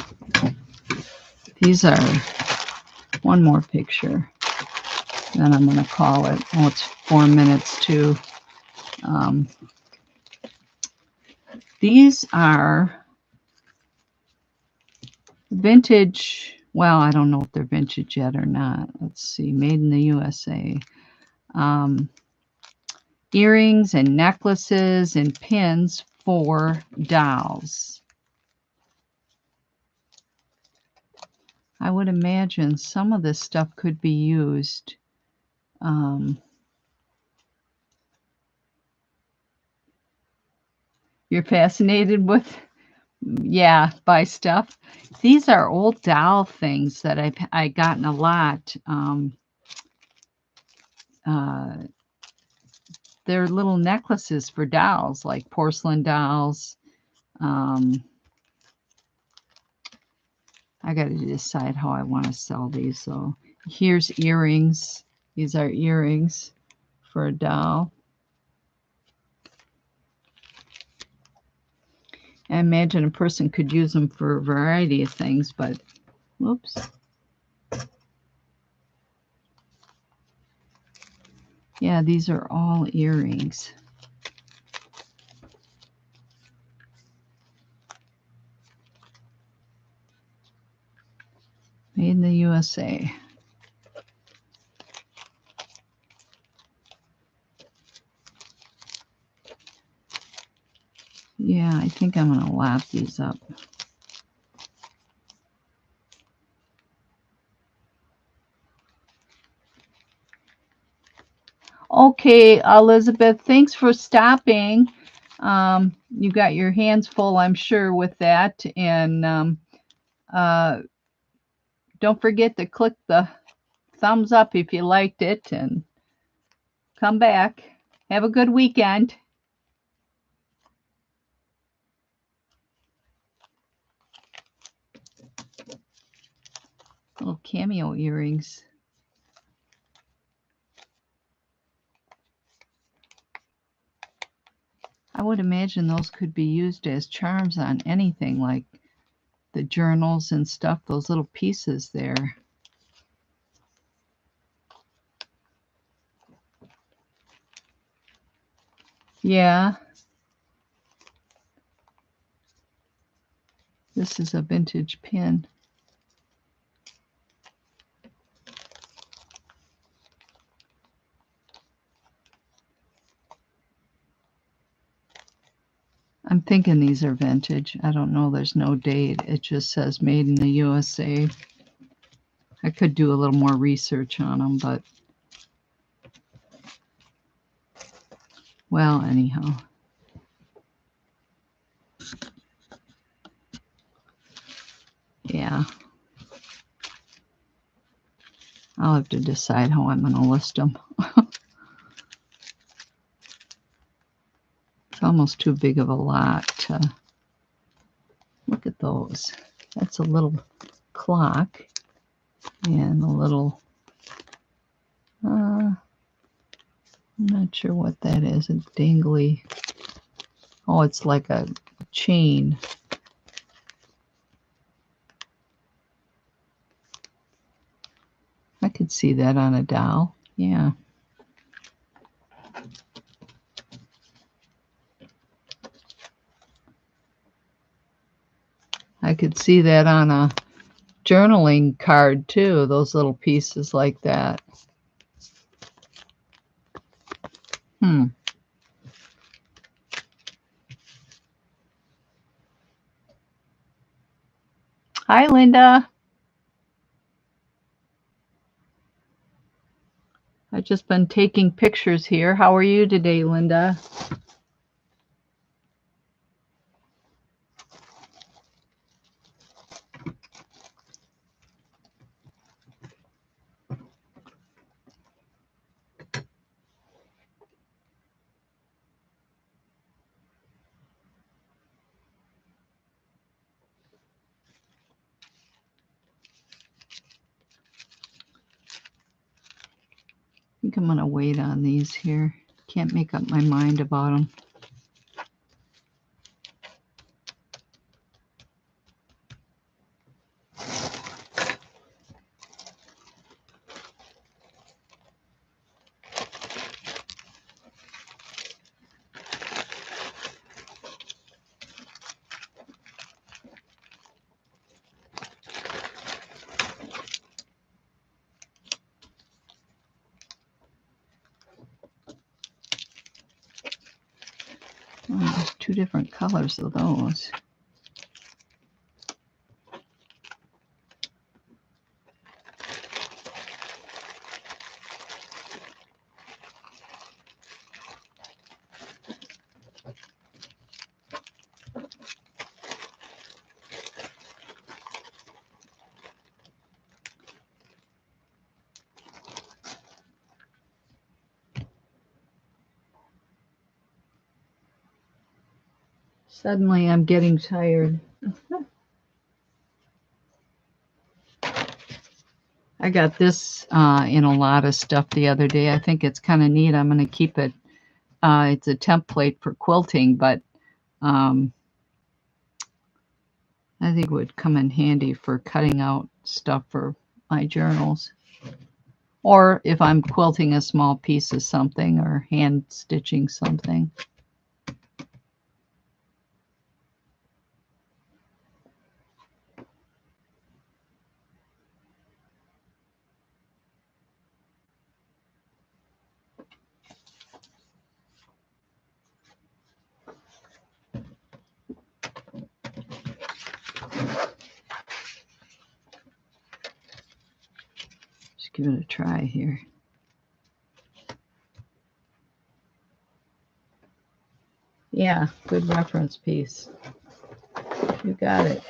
These are one more picture. Then I'm gonna call it. Oh, it's 4 minutes too. These are vintage. Well, I don't know if they're vintage yet or not. Let's see. Made in the USA. Earrings and necklaces and pins for dolls. I would imagine some of this stuff could be used. You're fascinated with, yeah, by stuff. These are old doll things that I gotten a lot. They're little necklaces for dolls, like porcelain dolls. I got to decide how I want to sell these. So here's earrings. These are earrings for a doll. I imagine a person could use them for a variety of things, but whoops. Yeah, these are all earrings. Made in the USA. Yeah, I think I'm going to lap these up. Okay, Elizabeth, thanks for stopping. You got your hands full, I'm sure, with that. And don't forget to click the thumbs up if you liked it and come back. Have a good weekend. Little cameo earrings. I would imagine those could be used as charms on anything, like the journals and stuff, those little pieces there. Yeah. This is a vintage pin. I'm thinking these are vintage. I don't know. There's no date. It just says made in the USA. I could do a little more research on them, but well, anyhow. Yeah. I'll have to decide how I'm going to list them. It's almost too big of a lot to look at those. That's a little clock and a little, I'm not sure what that is. It's dangly. Oh, it's like a chain. I could see that on a doll. Yeah. I could see that on a journaling card too, those little pieces like that. Hi, Linda. I've just been taking pictures here. How are you today, Linda? I think I'm going to wait on these here. Can't make up my mind about them. Oh, there's two different colors of those. Suddenly I'm getting tired. I got this in a lot of stuff the other day. I think it's kind of neat. I'm going to keep it. It's a template for quilting, but um, I think it would come in handy for cutting out stuff for my journals. Or if I'm quilting a small piece of something or hand stitching something. Just give it a try here. Yeah, good reference piece. You got it.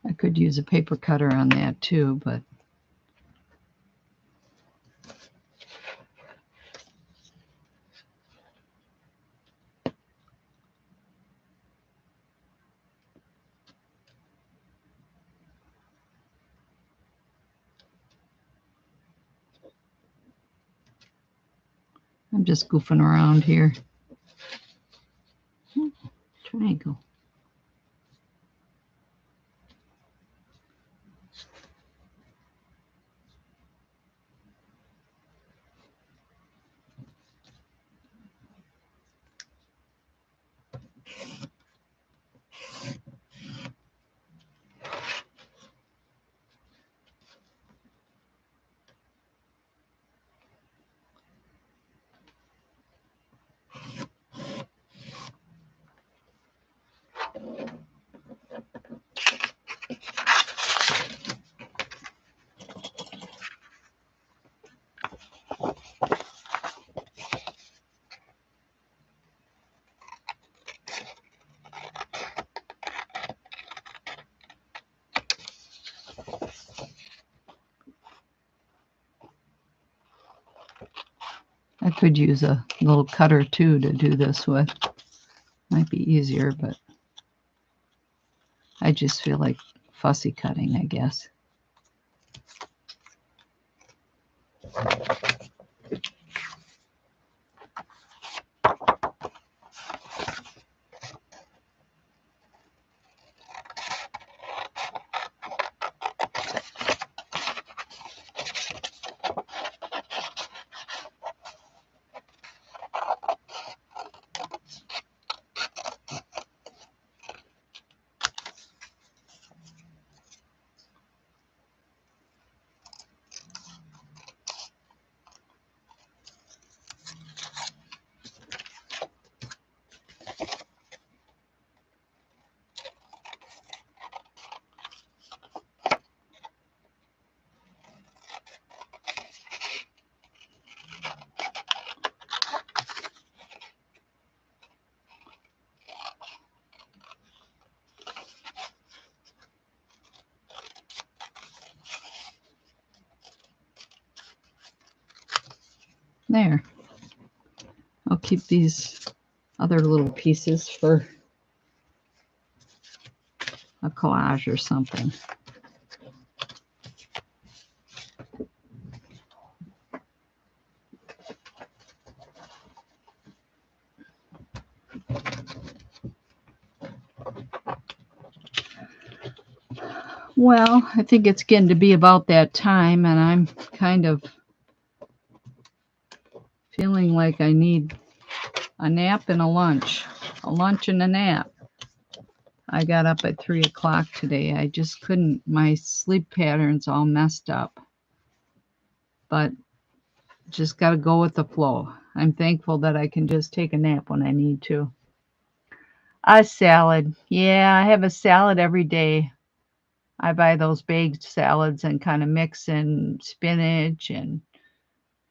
I could use a paper cutter on that too, but I'm just goofing around here. Triangle. I could use a little cutter too to do this with. Might be easier, but I just feel like fussy cutting, I guess. There. I'll keep these other little pieces for a collage or something. Well, I think it's getting to be about that time, and I'm kind of feeling like I need a nap and a lunch and a nap. I got up at 3 o'clock today. I just couldn't, my sleep pattern's all messed up. But just got to go with the flow. I'm thankful that I can just take a nap when I need to. A salad. Yeah, I have a salad every day. I buy those baked salads and kind of mix in spinach, and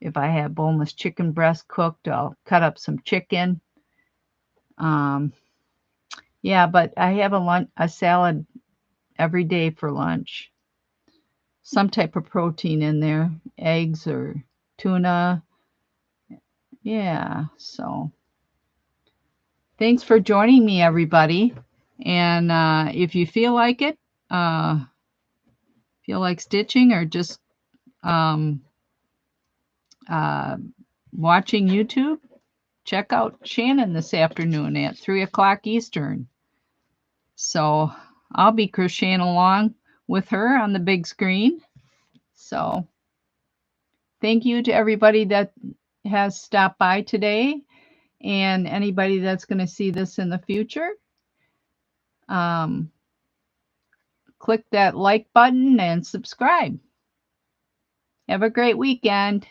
if I have boneless chicken breast cooked, I'll cut up some chicken. Um, yeah, but I have a salad every day for lunch. Some type of protein in there, eggs or tuna. Yeah, so thanks for joining me, everybody. And if you feel like it, feel like stitching or just um, uh, watching YouTube, check out Shannon this afternoon at 3 o'clock Eastern. So I'll be crocheting along with her on the big screen. So thank you to everybody that has stopped by today and anybody that's going to see this in the future. Click that like button and subscribe. Have a great weekend.